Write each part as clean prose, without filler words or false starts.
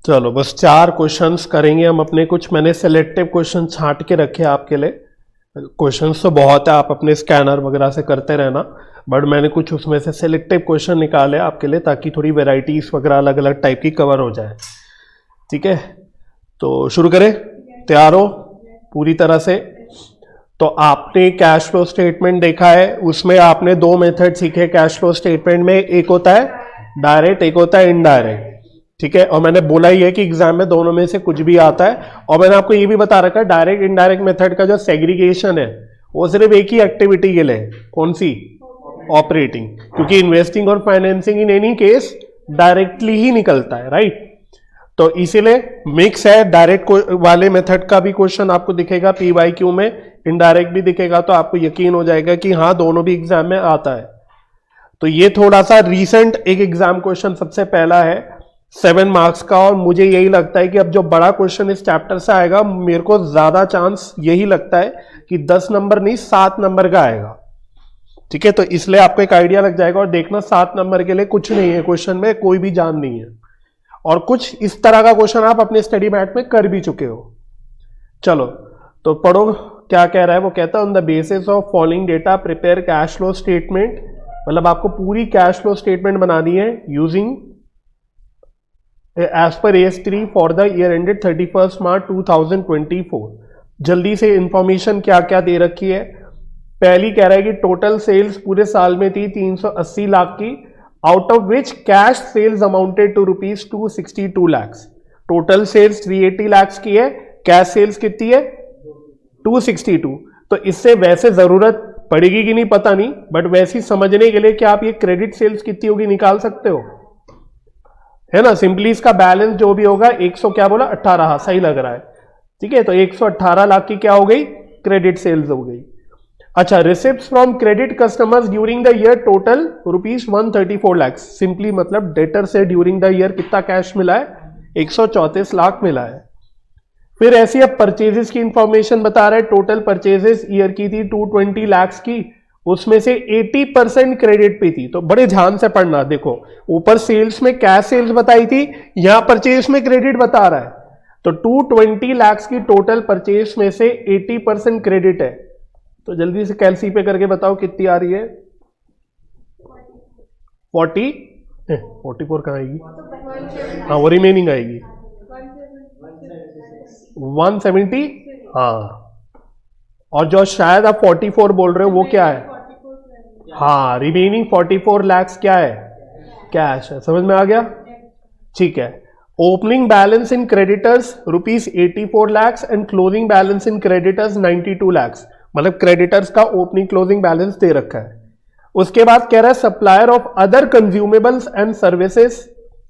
चलो बस 4 क्वेश्चंस करेंगे हम अपने। कुछ मैंने सिलेक्टिव क्वेश्चन छांट के रखे आपके लिए। क्वेश्चंस तो बहुत है, आप अपने स्कैनर वगैरह से करते रहना, बट मैंने कुछ उसमें से सिलेक्टिव क्वेश्चन निकाले आपके लिए ताकि थोड़ी वेराइटीज वगैरह अलग अलग टाइप की कवर हो जाए। ठीक है, तो शुरू करें? तैयार हो पूरी तरह से? तो आपने कैश फ्लो स्टेटमेंट देखा है, उसमें आपने 2 मेथड सीखे कैश फ्लो स्टेटमेंट में। एक होता है डायरेक्ट, एक होता है इनडायरेक्ट। ठीक है, और मैंने बोला ही है कि एग्जाम में दोनों में से कुछ भी आता है। और मैंने आपको ये भी बता रखा है डायरेक्ट इनडायरेक्ट मेथड का जो सेग्रीगेशन है वो सिर्फ एक ही एक्टिविटी के लिए, कौन सी? ऑपरेटिंग, क्योंकि इन्वेस्टिंग और financing in any case directly ही निकलता है, राइट? तो इसीलिए मिक्स है। डायरेक्ट वाले मेथड का भी क्वेश्चन आपको दिखेगा PYQ में, इनडायरेक्ट भी दिखेगा, तो आपको यकीन हो जाएगा कि हाँ दोनों भी एग्जाम में आता है। तो ये थोड़ा सा रीसेंट एक एग्जाम क्वेश्चन सबसे पहला है 7 मार्क्स का, और मुझे यही लगता है कि अब जो बड़ा क्वेश्चन इस चैप्टर से आएगा, मेरे को ज्यादा चांस यही लगता है कि 10 नंबर नहीं 7 नंबर का आएगा। ठीक है, तो इसलिए आपको एक आइडिया लग जाएगा। और देखना 7 नंबर के लिए कुछ नहीं है क्वेश्चन में, कोई भी जान नहीं है, और कुछ इस तरह का क्वेश्चन आप अपने स्टडी मैट में कर भी चुके हो। चलो तो पढ़ो क्या कह रहा है। वो कहता है on the basis of following data prepare cash flow statement, मतलब आपको पूरी कैश फ्लो स्टेटमेंट बनानी है using as per AS3 for the year ended 31 March 2024। जल्दी से इंफॉर्मेशन क्या क्या दे रखी है। पहली कह रहा है कि टोटल सेल्स पूरे साल में थी 380 लाख की, out of which cash sales amounted to rupees 262 lakhs. Total sales 380 lakhs की है, कैश सेल्स कितनी है? 262। तो इससे वैसे जरूरत पड़ेगी कि नहीं पता नहीं, बट वैसी समझने के लिए कि आप ये क्रेडिट सेल्स कितनी होगी निकाल सकते हो, है ना? सिंपली इसका बैलेंस जो भी होगा 100 क्या बोला 18, सही लग रहा है। ठीक है, तो 118 लाख की क्या हो गई? क्रेडिट सेल्स हो गई। अच्छा, receipts from credit customers during the year total rupees 134 lakhs. Simply मतलब डेटर से ड्यूरिंग द ईयर कितना कैश मिला है? 134 लाख मिला है। फिर ऐसी अब परचेजेस की इंफॉर्मेशन बता रहा है। टोटल परचेजेस ईयर की थी 220 लैक्स की, उसमें से 80% क्रेडिट पे थी। तो बड़े ध्यान से पढ़ना, देखो ऊपर सेल्स में कैश सेल्स बताई थी, यहां परचेज में क्रेडिट बता रहा है। तो 220 लैक्स की टोटल परचेज में से 80% क्रेडिट है। तो जल्दी से कैलसी पे करके बताओ कितनी आ रही है? 44 कहां आएगी? हाँ वो रिमेनिंग आएगी 170। हाँ, और जो शायद आप 44 बोल रहे हो वो क्या है? हाँ, रिमेनिंग 44 लैक्स क्या है? कैश है। समझ में आ गया? ठीक है। Opening balance in creditors rupees 84 lakhs and closing balance in creditors 92 lakhs. मतलब क्रेडिटर्स का ओपनिंग क्लोजिंग बैलेंस दे रखा है। उसके बाद कह रहा है supplier of other consumables and services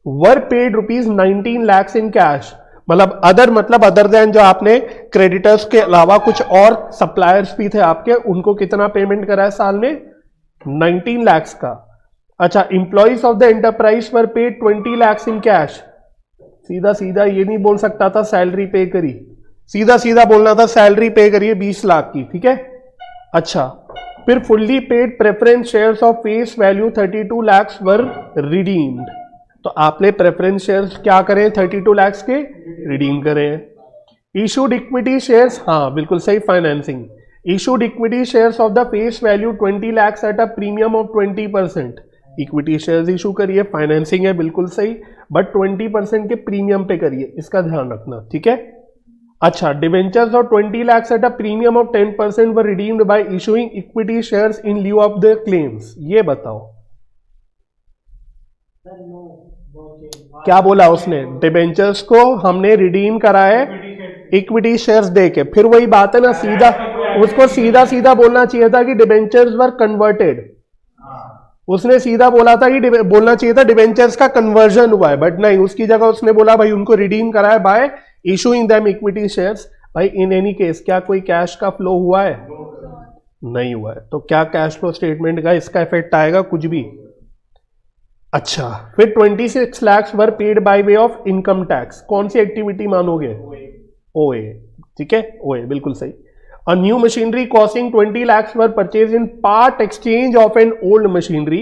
were paid rupees 19 lakhs in cash. मतलब अदर मतलब अदर देन जो आपने क्रेडिटर्स के अलावा कुछ और सप्लायर्स भी थे आपके, उनको कितना पेमेंट करा है साल में? 19 लैक्स का। अच्छा, employees of the enterprise were paid 20 lakhs in cash. सीधा सीधा ये नहीं बोल सकता था सैलरी पे करी, सीधा सीधा बोलना था सैलरी पे करिए 20 लाख की। ठीक है। अच्छा, फिर fully paid preference shares of face value 32 lakhs were redeemed. तो आपने प्रेफरेंस शेयर्स क्या करें? 32 लैक्स के रिडीम करें। इशूड इक्विटी शेयर्स, हाँ बिल्कुल सही, financing. Issued equity shares of the face value 20 lakhs eight a premium of 20%। Equity shares issue करिए, फाइनेंसिंग है, बिल्कुल सही, बट 20% के प्रीमियम पे करिए, इसका ध्यान रखना। ठीक है। अच्छा, debentures of 20 lakhs eight a premium of 10% were redeemed bye issuing equity shares in lieu of the claims. ये बताओ क्या बोला उसने? डिवेंचर्स को हमने रिडीम करा है इक्विटी शेयर्स दे के। फिर वही बात है ना, सीधा उसको सीधा सीधा बोलना चाहिए था कि डिवेंचर्स वर कन्वर्टेड। उसने सीधा बोला था कि बोलना चाहिए था डिवेंचर्स का कन्वर्जन हुआ है, बट नहीं, उसकी जगह उसने बोला भाई उनको रिडीम करा है bye issuing them equity shares. भाई इन एनी केस क्या कोई कैश का फ्लो हुआ है? नहीं हुआ है। तो क्या कैश फ्लो स्टेटमेंट का इसका इफेक्ट आएगा? कुछ भी। अच्छा, फिर 26 लैक्स वर paid by way of income tax. कौन सी एक्टिविटी मानोगे? ओए। ठीक है, ओए बिल्कुल सही। A new machinery costing 20 lakhs were purchase in part exchange of an old machinery.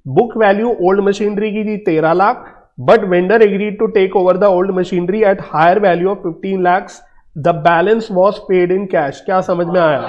Book value old machinery की थी 13 lakh, but vendor agreed to take over the old machinery at higher value of 15 lakhs, the balance was paid in cash. क्या समझ में आया?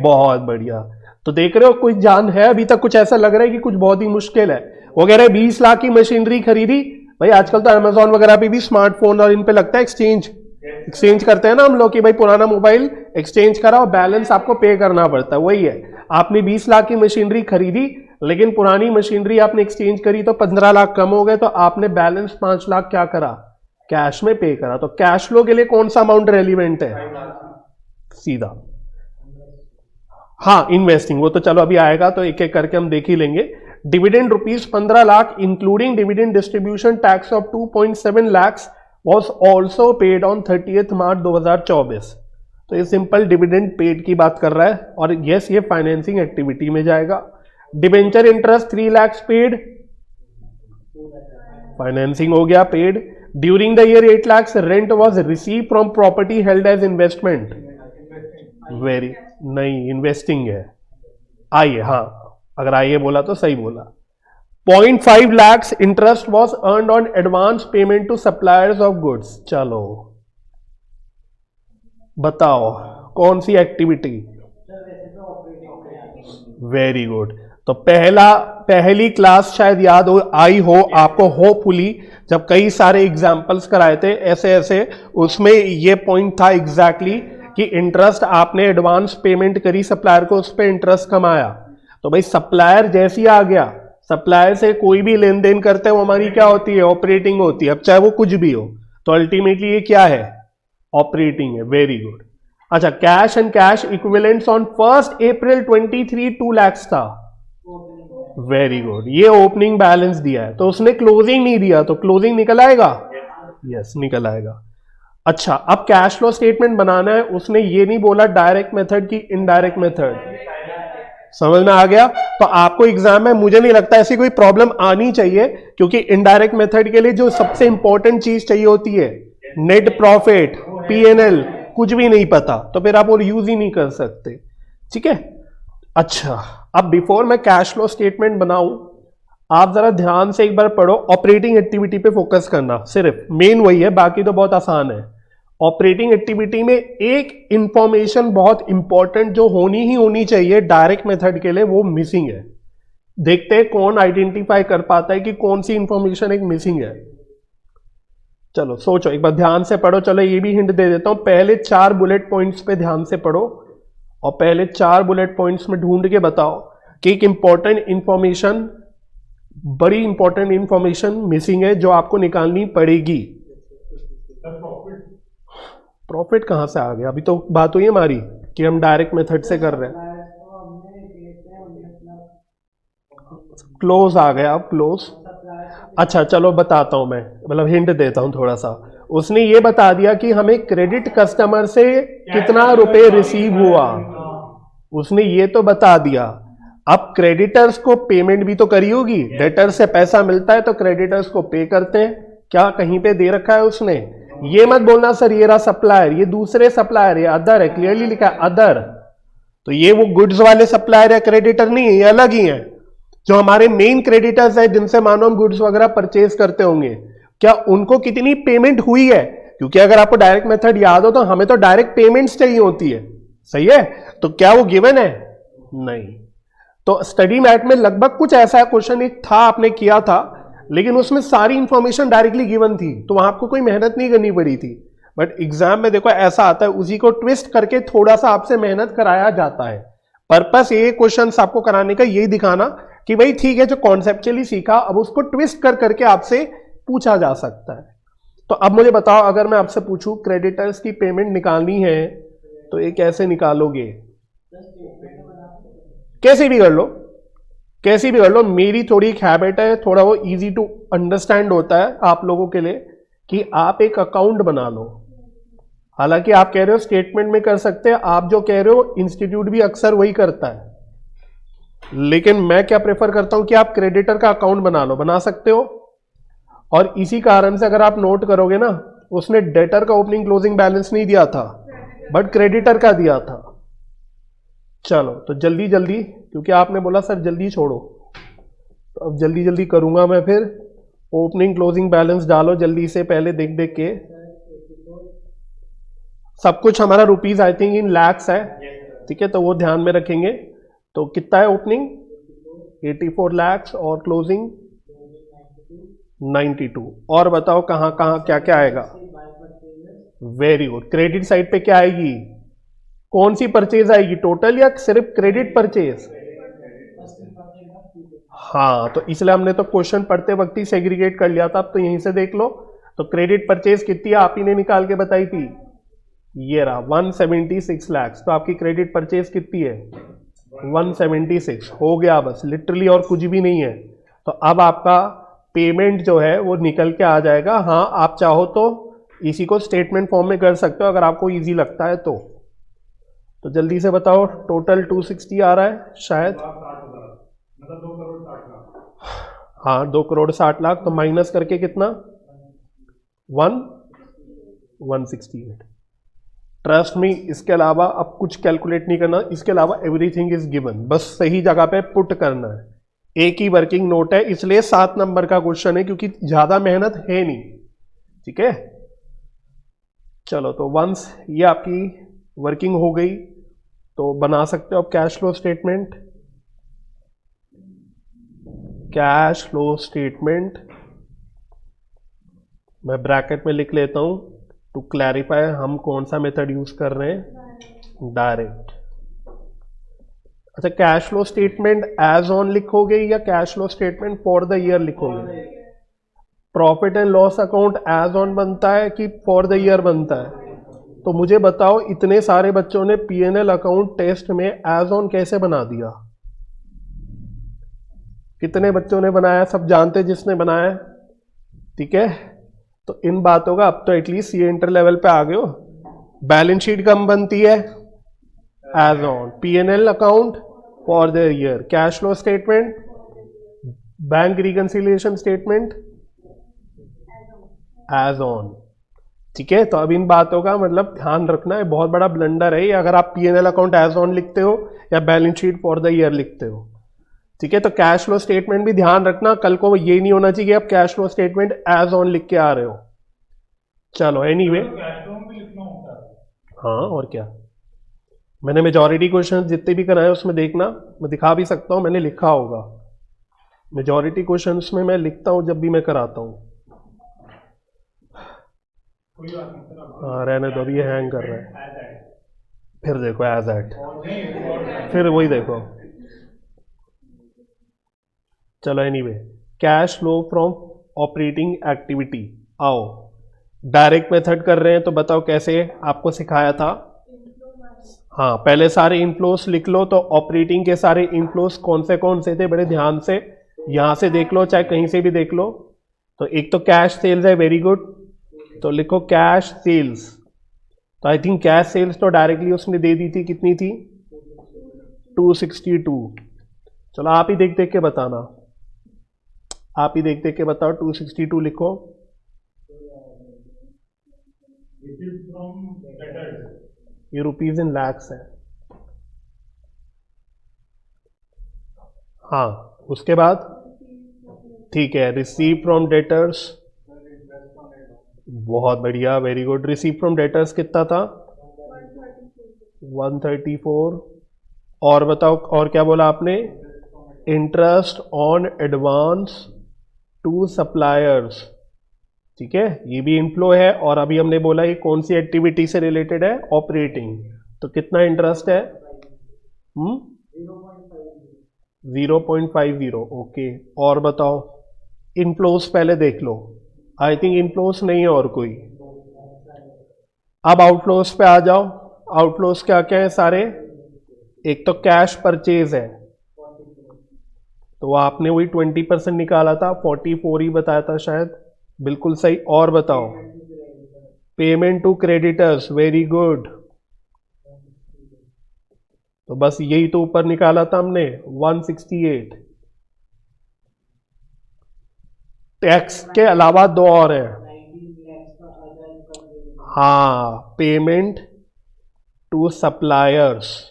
बहुत बढ़िया। तो देख रहे हो कुछ जान है, अभी तक कुछ ऐसा लग रहा है कि कुछ बहुत ही मुश्किल है। वो कह रहे 20 लाख की मशीनरी खरीदी। भाई आजकल तो अमेजोन वगैरह पे भी स्मार्टफोन और इन पे लगता है एक्सचेंज करते हैं ना हम लोग कि भाई पुराना मोबाइल एक्सचेंज करा और बैलेंस आपको पे करना पड़ता है। वही है, आपने 20 लाख की मशीनरी खरीदी लेकिन पुरानी मशीनरी आपने एक्सचेंज करी तो 15 लाख कम हो गए, तो आपने बैलेंस 5 लाख क्या करा? कैश में पे करा। तो कैश फ्लो के लिए कौन सा अमाउंट रेलिवेंट है? सीधा हाँ इन्वेस्टिंग, वो तो चलो अभी आएगा तो एक एक करके हम देख ही लेंगे। Dividend rupees 15 lakh including dividend distribution tax of 2.7 lakhs was also paid on 30 मार्च 2024। तो ये सिंपल डिविडेंड पेड की बात कर रहा है और यस ये फाइनेंसिंग एक्टिविटी में जाएगा। Debenture interest 3 lakhs paid, financing हो गया paid. During the year 8 lakhs rent was receive from property held as investment. Very नहीं, इन्वेस्टिंग है। आइए हाँ, अगर आइए बोला तो सही बोला। 0.5 lakhs interest was earned on advance payment to suppliers of goods. चलो बताओ कौन सी एक्टिविटी? Very good. तो पहली क्लास शायद याद हो आई हो आपको होपफुली, जब कई सारे एग्जाम्पल्स कराए थे ऐसे, उसमें ये पॉइंट था एग्जैक्टली कि इंटरेस्ट आपने एडवांस पेमेंट करी सप्लायर को, उस पर इंटरेस्ट कमाया। तो भाई सप्लायर जैसे ही आ गया, सप्लायर से कोई भी लेन देन करते हैं वो हमारी क्या होती है? ऑपरेटिंग होती है। अब चाहे वो कुछ भी हो तो अल्टीमेटली ये क्या है? ऑपरेटिंग है। Very good. अच्छा, cash and cash equivalents on 1 April 23 2 lakhs था। Very good. ये ओपनिंग बैलेंस दिया है तो उसने क्लोजिंग नहीं दिया, तो क्लोजिंग निकल आएगा। यस निकल आएगा। अच्छा, अब कैश फ्लो स्टेटमेंट बनाना है, उसने ये नहीं बोला डायरेक्ट मेथड की इनडायरेक्ट मेथड। समझ में आ गया? तो आपको एग्जाम में मुझे नहीं लगता ऐसी कोई प्रॉब्लम आनी चाहिए, क्योंकि इनडायरेक्ट मेथड के लिए जो सबसे इंपॉर्टेंट चीज चाहिए होती है नेट प्रॉफिट, पीएनएल, कुछ भी नहीं पता तो फिर आप वो यूज ही नहीं कर सकते। ठीक है। अच्छा, अब बिफोर मैं कैश फ्लो स्टेटमेंट बनाऊं, आप जरा ध्यान से एक बार पढ़ो। ऑपरेटिंग एक्टिविटी पे फोकस करना, सिर्फ मेन वही है, बाकी तो बहुत आसान है। ऑपरेटिंग एक्टिविटी में एक इंफॉर्मेशन बहुत इंपॉर्टेंट जो होनी ही चाहिए डायरेक्ट मेथड के लिए, वो मिसिंग है। देखते हैं कौन आइडेंटिफाई कर पाता है कि कौन सी इंफॉर्मेशन एक मिसिंग है। चलो सोचो, एक बार ध्यान से पढ़ो। चलो ये भी हिंट दे देता हूं, पहले 4 बुलेट पॉइंट्स पे ध्यान से पढ़ो और पहले 4 बुलेट पॉइंट्स में ढूंढ के बताओ कि एक इंपॉर्टेंट इंफॉर्मेशन, बड़ी इंपॉर्टेंट इंफॉर्मेशन मिसिंग है जो आपको निकालनी पड़ेगी। प्रॉफिट कहां से आ गया? अभी तो बात हुई हमारी कि हम डायरेक्ट मेथड से कर रहे हैं। क्लोज आ गया, अब क्लोज। अच्छा चलो बताता हूं मैं, मतलब हिंट देता हूं थोड़ा सा। उसने ये बता दिया कि हमें क्रेडिट कस्टमर से कितना रुपए रिसीव हुआ, उसने ये तो बता दिया। अब क्रेडिटर्स को पेमेंट भी तो करी होगी, डेटर से पैसा मिलता है तो क्रेडिटर्स को पे करते हैं। क्या कहीं पे दे रखा है उसने? ये मत बोलना सर ये रहा सप्लायर, ये दूसरे सप्लायर, ये अदर है, क्लियरली लिखा है अदर। तो ये वो गुड्स वाले सप्लायर या क्रेडिटर नहीं है, ये अलग ही है। जो हमारे मेन क्रेडिटर्स है जिनसे मानो हम गुड्स वगैरह परचेज करते होंगे, क्या उनको कितनी पेमेंट हुई है? क्योंकि अगर आपको डायरेक्ट मेथड याद हो तो हमें तो डायरेक्ट पेमेंट्स चाहिए होती है, सही है? तो क्या वो गिवन है? नहीं। तो स्टडी मैट में लगभग कुछ ऐसा क्वेश्चन एक था, आपने किया था, लेकिन उसमें सारी इंफॉर्मेशन डायरेक्टली गिवन थी तो वहां आपको कोई मेहनत नहीं करनी पड़ी थी। बट एग्जाम में देखो ऐसा आता है, उसी को ट्विस्ट करके थोड़ा सा आपसे मेहनत कराया जाता है। पर्पस ये क्वेश्चन आपको कराने का यही दिखाना कि भाई ठीक है, जो कॉन्सेप्चुअली सीखा अब उसको ट्विस्ट कर करके आपसे पूछा जा सकता है। तो अब मुझे बताओ, अगर मैं आपसे पूछूं क्रेडिटर्स की पेमेंट निकालनी है तो ये कैसे निकालोगे? कैसे भी कर लो, कैसी भी कर लो। मेरी थोड़ी एक हैबिट है, थोड़ा वो इजी टू अंडरस्टैंड होता है आप लोगों के लिए, कि आप एक अकाउंट बना लो। हालांकि आप कह रहे हो स्टेटमेंट में कर सकते हैं, आप जो कह रहे हो इंस्टीट्यूट भी अक्सर वही करता है, लेकिन मैं क्या प्रेफर करता हूं कि आप क्रेडिटर का अकाउंट बना लो। बना सकते हो। और इसी कारण से अगर आप नोट करोगे ना, उसने डेटर का ओपनिंग क्लोजिंग बैलेंस नहीं दिया था बट क्रेडिटर का दिया था। चलो तो जल्दी जल्दी, क्योंकि आपने बोला सर जल्दी छोड़ो, तो अब जल्दी जल्दी करूंगा मैं फिर, ओपनिंग क्लोजिंग बैलेंस डालो जल्दी से, पहले देख देख के। सब कुछ हमारा rupees I think in lakhs है, ठीक है, तो वो ध्यान में रखेंगे। तो कितना है ओपनिंग? 84 लैक्स और क्लोजिंग 92। और बताओ कहाँ कहाँ क्या क्या आएगा? Very good. क्रेडिट साइड पे क्या आएगी? कौन सी परचेज आएगी, टोटल या सिर्फ क्रेडिट परचेज? हाँ, तो इसलिए हमने तो क्वेश्चन पढ़ते वक्त ही सेग्रीगेट कर लिया था, अब तो यहीं से देख लो। तो क्रेडिट परचेज कितनी है आप ही ने निकाल के बताई थी, ये रहा 176 लैक्स। तो आपकी क्रेडिट परचेज कितनी है? 176 हो गया बस, लिटरली और कुछ भी नहीं है। तो अब आपका पेमेंट जो है वो निकल के आ जाएगा। हाँ, आप चाहो तो इसी को स्टेटमेंट फॉर्म में कर सकते हो अगर आपको इजी लगता है तो जल्दी से बताओ, टोटल 260 आ रहा है शायद, मतलब 2 करोड़ 60 लाख। हाँ 2 करोड़ 60 लाख, तो माइनस करके कितना? 168। ट्रस्ट मी, इसके अलावा अब कुछ कैलकुलेट नहीं करना, इसके अलावा एवरीथिंग इज गिवन, बस सही जगह पे पुट करना है। एक ही वर्किंग नोट है, इसलिए 7 नंबर का क्वेश्चन है, क्योंकि ज्यादा मेहनत है नहीं, ठीक है। चलो, तो वंस ये आपकी वर्किंग हो गई तो बना सकते हो अब cash flow statement. Cash flow statement मैं ब्रैकेट में लिख लेता हूं टू क्लैरिफाई हम कौन सा मेथड यूज कर रहे हैं, डायरेक्ट। अच्छा, cash flow statement as on लिखोगे या cash flow statement for the year लिखोगे? Profit and loss account as on बनता है कि फॉर द ईयर बनता है? तो मुझे बताओ, इतने सारे बच्चों ने पीएनएल अकाउंट टेस्ट में एज ऑन कैसे बना दिया? कितने बच्चों ने बनाया? सब जानते जिसने बनाया, ठीक है। तो इन बातों का अब तो एटलीस्ट ये इंटर लेवल पे आ गए हो। बैलेंस शीट कम बनती है as on, PNL account for the year, cash flow statement, bank reconciliation statement as on, ठीक है। तो अब इन बातों का मतलब ध्यान रखना है, बहुत बड़ा ब्लंडर है ये अगर आप पीएनएल अकाउंट एज ऑन लिखते हो या balance sheet for the year लिखते हो, ठीक है। तो कैश फ्लो स्टेटमेंट भी ध्यान रखना, कल को ये नहीं होना चाहिए कि आप cash flow statement as on लिख के आ रहे हो। चलो एनीवे, कैश फ्लो में भी लिखना होता है। हाँ और क्या, मैंने मेजॉरिटी क्वेश्चन जितने भी कराए उसमें देखना, मैं दिखा भी सकता हूँ, मैंने लिखा होगा। मेजॉरिटी क्वेश्चंस में मैं लिखता हूँ जब भी मैं कराता हूँ। हाँ रहने दो, अभी ये हैंग कर रहा है, फिर देखो एज एट, फिर वही देखो। चलो anyway, cash flow from operating activity. आओ डायरेक्ट मेथड कर रहे हैं, तो बताओ कैसे आपको सिखाया था। हाँ, पहले सारे इनफ्लोस लिख लो। तो ऑपरेटिंग के सारे इनफ्लोस कौन से थे, बड़े ध्यान से यहां से देख लो, चाहे कहीं से भी देख लो। तो एक तो कैश सेल्स है, वेरी गुड, तो लिखो कैश सेल्स। तो आई थिंक कैश सेल्स तो डायरेक्टली उसने दे दी थी, कितनी थी? 262। चलो आप ही देख देख के बताना, आप ही देख देख के बताओ, 262 लिखो। ये रुपीज इन लैक्स है। हाँ, उसके बाद ठीक है, रिसीव फ्रॉम डेटर्स, बहुत बढ़िया, very good. Receive from debtors कितना था? 134। और बताओ, और क्या बोला आपने? Interest on advance to suppliers, ठीक है, ये भी इनफ्लो है। और अभी हमने बोला ये कौन सी एक्टिविटी से रिलेटेड है? ऑपरेटिंग। तो कितना इंटरेस्ट है? 0.50। ओके, और बताओ इनफ्लोस पहले देख लो, आई थिंक इनफ्लोस नहीं है और कोई। अब आउटफ्लोस पे आ जाओ। आउटफ्लोस क्या क्या है सारे? एक तो कैश परचेज है, तो आपने वही 20% निकाला था, 44 ही बताया था शायद, बिल्कुल सही। और बताओ, payment to creditors, very good, तो बस यही तो ऊपर निकाला था हमने, 168। टैक्स के अलावा दो और है, हाँ, पेमेंट टू सप्लायर्स,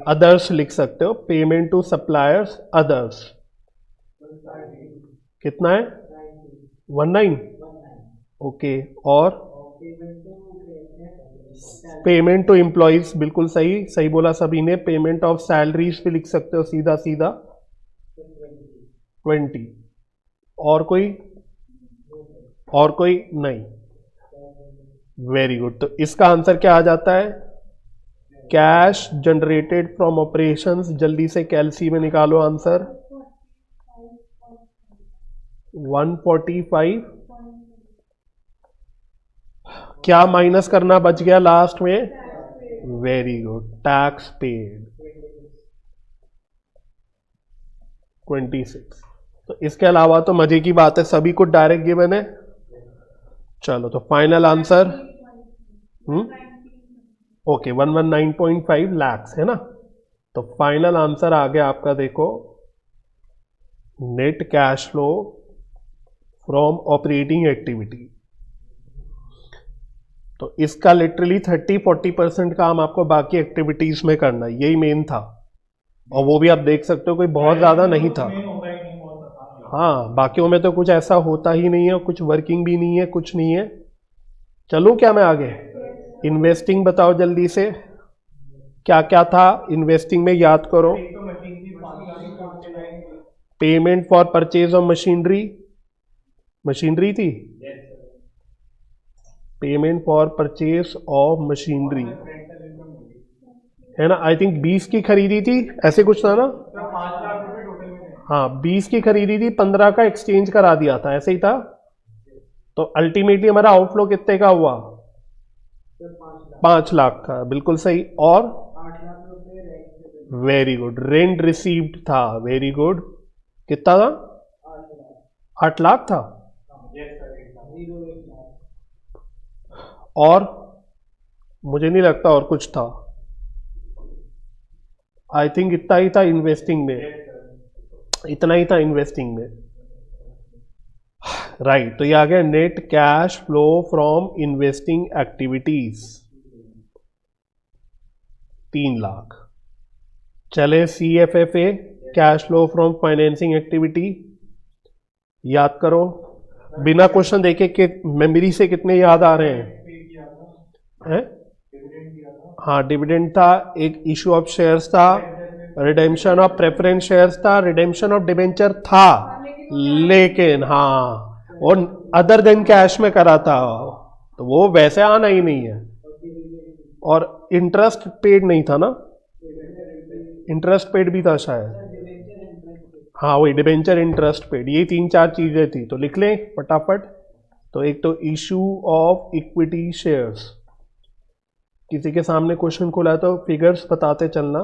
अदर्स लिख सकते हो, पेमेंट टू सप्लायर्स अदर्स, कितना है 19। ओके, और पेमेंट टू एम्प्लॉइज, बिल्कुल सही, सही बोला सभी ने। पेमेंट ऑफ सैलरीज भी लिख सकते हो सीधा सीधा 20। और कोई नहीं। Very good. तो इसका आंसर क्या आ जाता है? Cash generated from operations. जल्दी से कैलसी में निकालो आंसर। 145। क्या माइनस करना बच गया लास्ट में? Very good, tax paid 26। तो इसके अलावा तो मजे की बात है, सभी को डायरेक्ट गिवन है। चलो तो फाइनल आंसर ओके 119.5 लाख है ना। तो फाइनल आंसर आ गया आपका, देखो, net cash flow from operating activity. तो इसका लिटरली 30-40% काम आपको बाकी एक्टिविटीज में करना है, यही मेन था। और वो भी आप देख सकते हो कोई बहुत ज्यादा नहीं था। हाँ, बाकियों में तो कुछ ऐसा होता ही नहीं है, कुछ वर्किंग भी नहीं है, कुछ नहीं है। चलो क्या मैं आगे इन्वेस्टिंग बताओ जल्दी से, क्या क्या था इन्वेस्टिंग में, याद करो। Payment for purchase of machinery थी। Payment for purchase of machinery है ना। आई थिंक 20 की खरीदी थी, ऐसे कुछ था ना। हाँ, 20 की खरीदी थी, 15 का एक्सचेंज करा दिया था, ऐसे ही था। तो अल्टीमेटली हमारा आउटफ्लो कितने का हुआ? 5 लाख का, बिल्कुल सही। और वेरी गुड, रेंट रिसीव्ड था, वेरी गुड। कितना था? 8 लाख था। और मुझे नहीं लगता और कुछ था। आई थिंक इतना ही था इन्वेस्टिंग में, इतना ही था इन्वेस्टिंग में। राइट, तो ये आ गया net cash flow from investing activities 3 lakh. चले CFFA, cash flow from financing activity, याद करो बिना क्वेश्चन देखे कि मेमोरी से कितने याद आ रहे हैं? हाँ, डिविडेंड था, एक इशू ऑफ शेयर्स था, रिडेम्पशन ऑफ प्रेफरेंस शेयर्स था, रिडेम्पशन ऑफ डिबेंचर था, लेकिन हाँ, और अदर देन कैश में करा था, तो वो वैसे आना ही नहीं है। और इंटरेस्ट पेड नहीं था ना, इंटरेस्ट पेड भी था शायद। हाँ, वही डिबेंचर, इंटरेस्ट पेड, ये 3-4 चीजें थी। तो लिख लें फटाफट। तो एक तो इशू ऑफ इक्विटी शेयर्स, किसी के सामने क्वेश्चन खोला तो फिगर्स बताते चलना।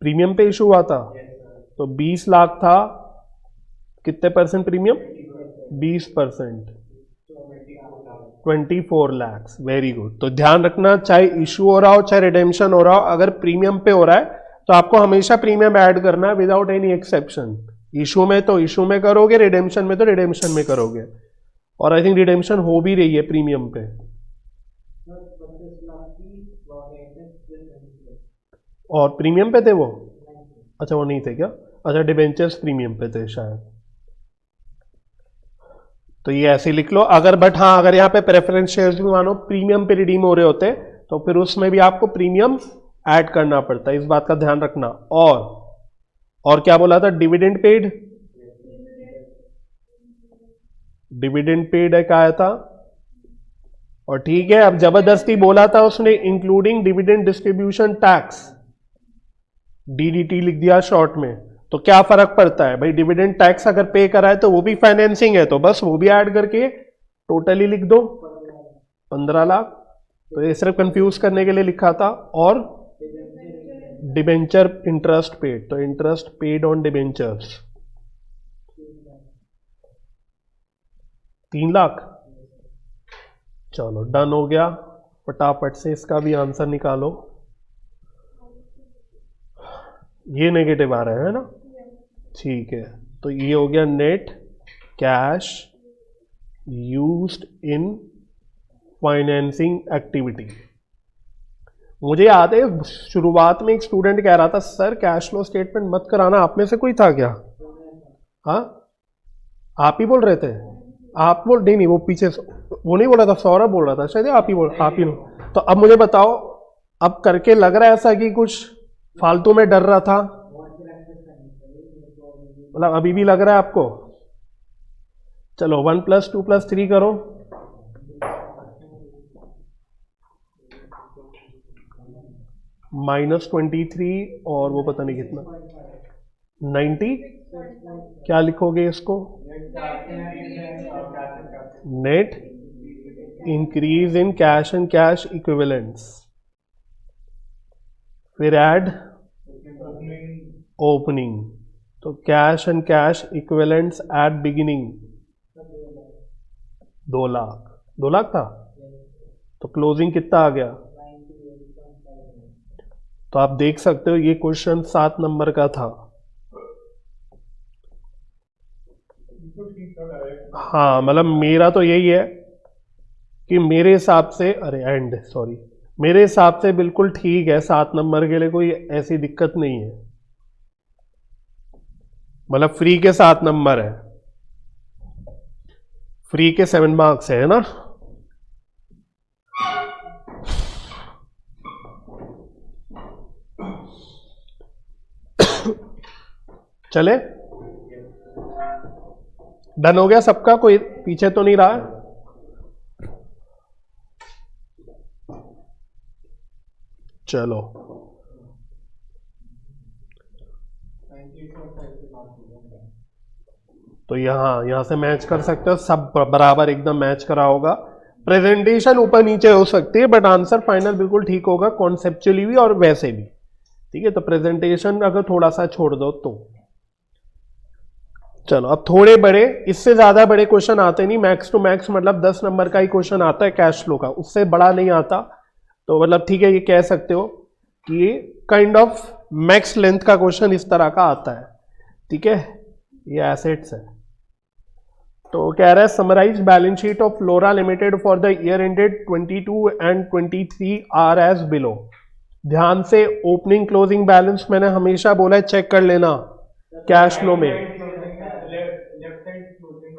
प्रीमियम पे इशू हुआ था, तो 20 लाख था, कितने percent premium? 20%, 24 lakh. Very good. तो ध्यान रखना, चाहे इशू हो रहा हो चाहे रिडेम्पशन हो रहा हो, अगर प्रीमियम पे हो रहा है तो आपको हमेशा प्रीमियम ऐड करना है विदाउट एनी एक्सेप्शन। इशू में तो इशू में करोगे, रिडेम्पशन में तो रिडेम्पशन में करोगे। और आई थिंक रिडेम्पशन हो भी रही है प्रीमियम पे। और प्रीमियम पे थे वो? अच्छा, वो नहीं थे क्या? अच्छा, डिबेंचर्स प्रीमियम पे थे शायद। तो ये ऐसे लिख लो अगर, बट हाँ, अगर यहाँ पे प्रेफरेंस शेयर्स भी मानो प्रीमियम पे रिडीम हो रहे होते तो फिर उसमें भी आपको प्रीमियम ऐड करना पड़ता है, इस बात का ध्यान रखना। और क्या बोला था? डिविडेंड पेड, डिविडेंड पेड है, क्या आया था? और ठीक है, अब जबरदस्ती बोला था उसने including dividend distribution tax, DDT लिख दिया शॉर्ट में। तो क्या फर्क पड़ता है भाई, डिविडेंड टैक्स अगर पे करा है तो वो भी फाइनेंसिंग है, तो बस वो भी ऐड करके टोटली लिख दो 15 लाख। तो ये सिर्फ कंफ्यूज करने के लिए लिखा था। और डिबेंचर इंटरेस्ट पेड, तो interest paid on debentures 3 lakh. चलो डन हो गया, फटाफट से इसका भी आंसर निकालो। ये नेगेटिव आ रहा है ना, ठीक है। तो ये हो गया net cash used in financing activity. मुझे याद है शुरुआत में एक स्टूडेंट कह रहा था सर कैश फ्लो स्टेटमेंट मत कराना, आप में से कोई था क्या? हाँ, आप ही बोल रहे थे? आप बोल नहीं वो पीछे वो नहीं बोल रहा था, सौरभ बोल रहा था शायद, आप ही तो अब मुझे बताओ, अब करके लग रहा है ऐसा कि कुछ फालतू में डर रहा था, मतलब अभी भी लग रहा है आपको? चलो 1 + 2 + 3 करो। -23 और वो पता नहीं कितना 90, क्या लिखोगे इसको? Net increase in cash and cash equivalents, फिर ऐड ओपनिंग, तो cash and cash equivalents at beginning 2 lakh, 2 lakh था, तो क्लोजिंग कितना आ गया? तो आप देख सकते हो ये क्वेश्चन 7 नंबर का था। हाँ, मतलब मेरा तो यही है कि मेरे हिसाब से, मेरे हिसाब से बिल्कुल ठीक है, 7 नंबर के लिए कोई ऐसी दिक्कत नहीं है, मतलब फ्री के 7 नंबर है, फ्री के 7 मार्क्स है ना। चले, डन हो गया सबका, कोई पीछे तो नहीं रहा? चलो, तो यहां से मैच कर सकते हो, सब बराबर एकदम मैच करा होगा। प्रेजेंटेशन ऊपर नीचे हो सकती है बट आंसर फाइनल बिल्कुल ठीक होगा, कॉन्सेप्चुअली भी और वैसे भी, ठीक है। तो प्रेजेंटेशन अगर थोड़ा सा छोड़ दो तो चलो, अब थोड़े बड़े, इससे ज्यादा बड़े क्वेश्चन आते नहीं, मैक्स टू मैक्स मतलब 10 नंबर का ही क्वेश्चन आता है कैश फ्लो का, उससे बड़ा नहीं आता। तो मतलब ठीक है, ये कह सकते हो कि ये काइंड ऑफ मैक्स लेंथ का क्वेश्चन इस तरह का आता है, ठीक है। ये एसेट्स है, तो कह रहा है summarise balance sheet of Flora limited for the year ended 22 and 23 are as below. ध्यान से, ओपनिंग क्लोजिंग बैलेंस मैंने हमेशा बोला है चेक कर लेना कैश फ्लो में।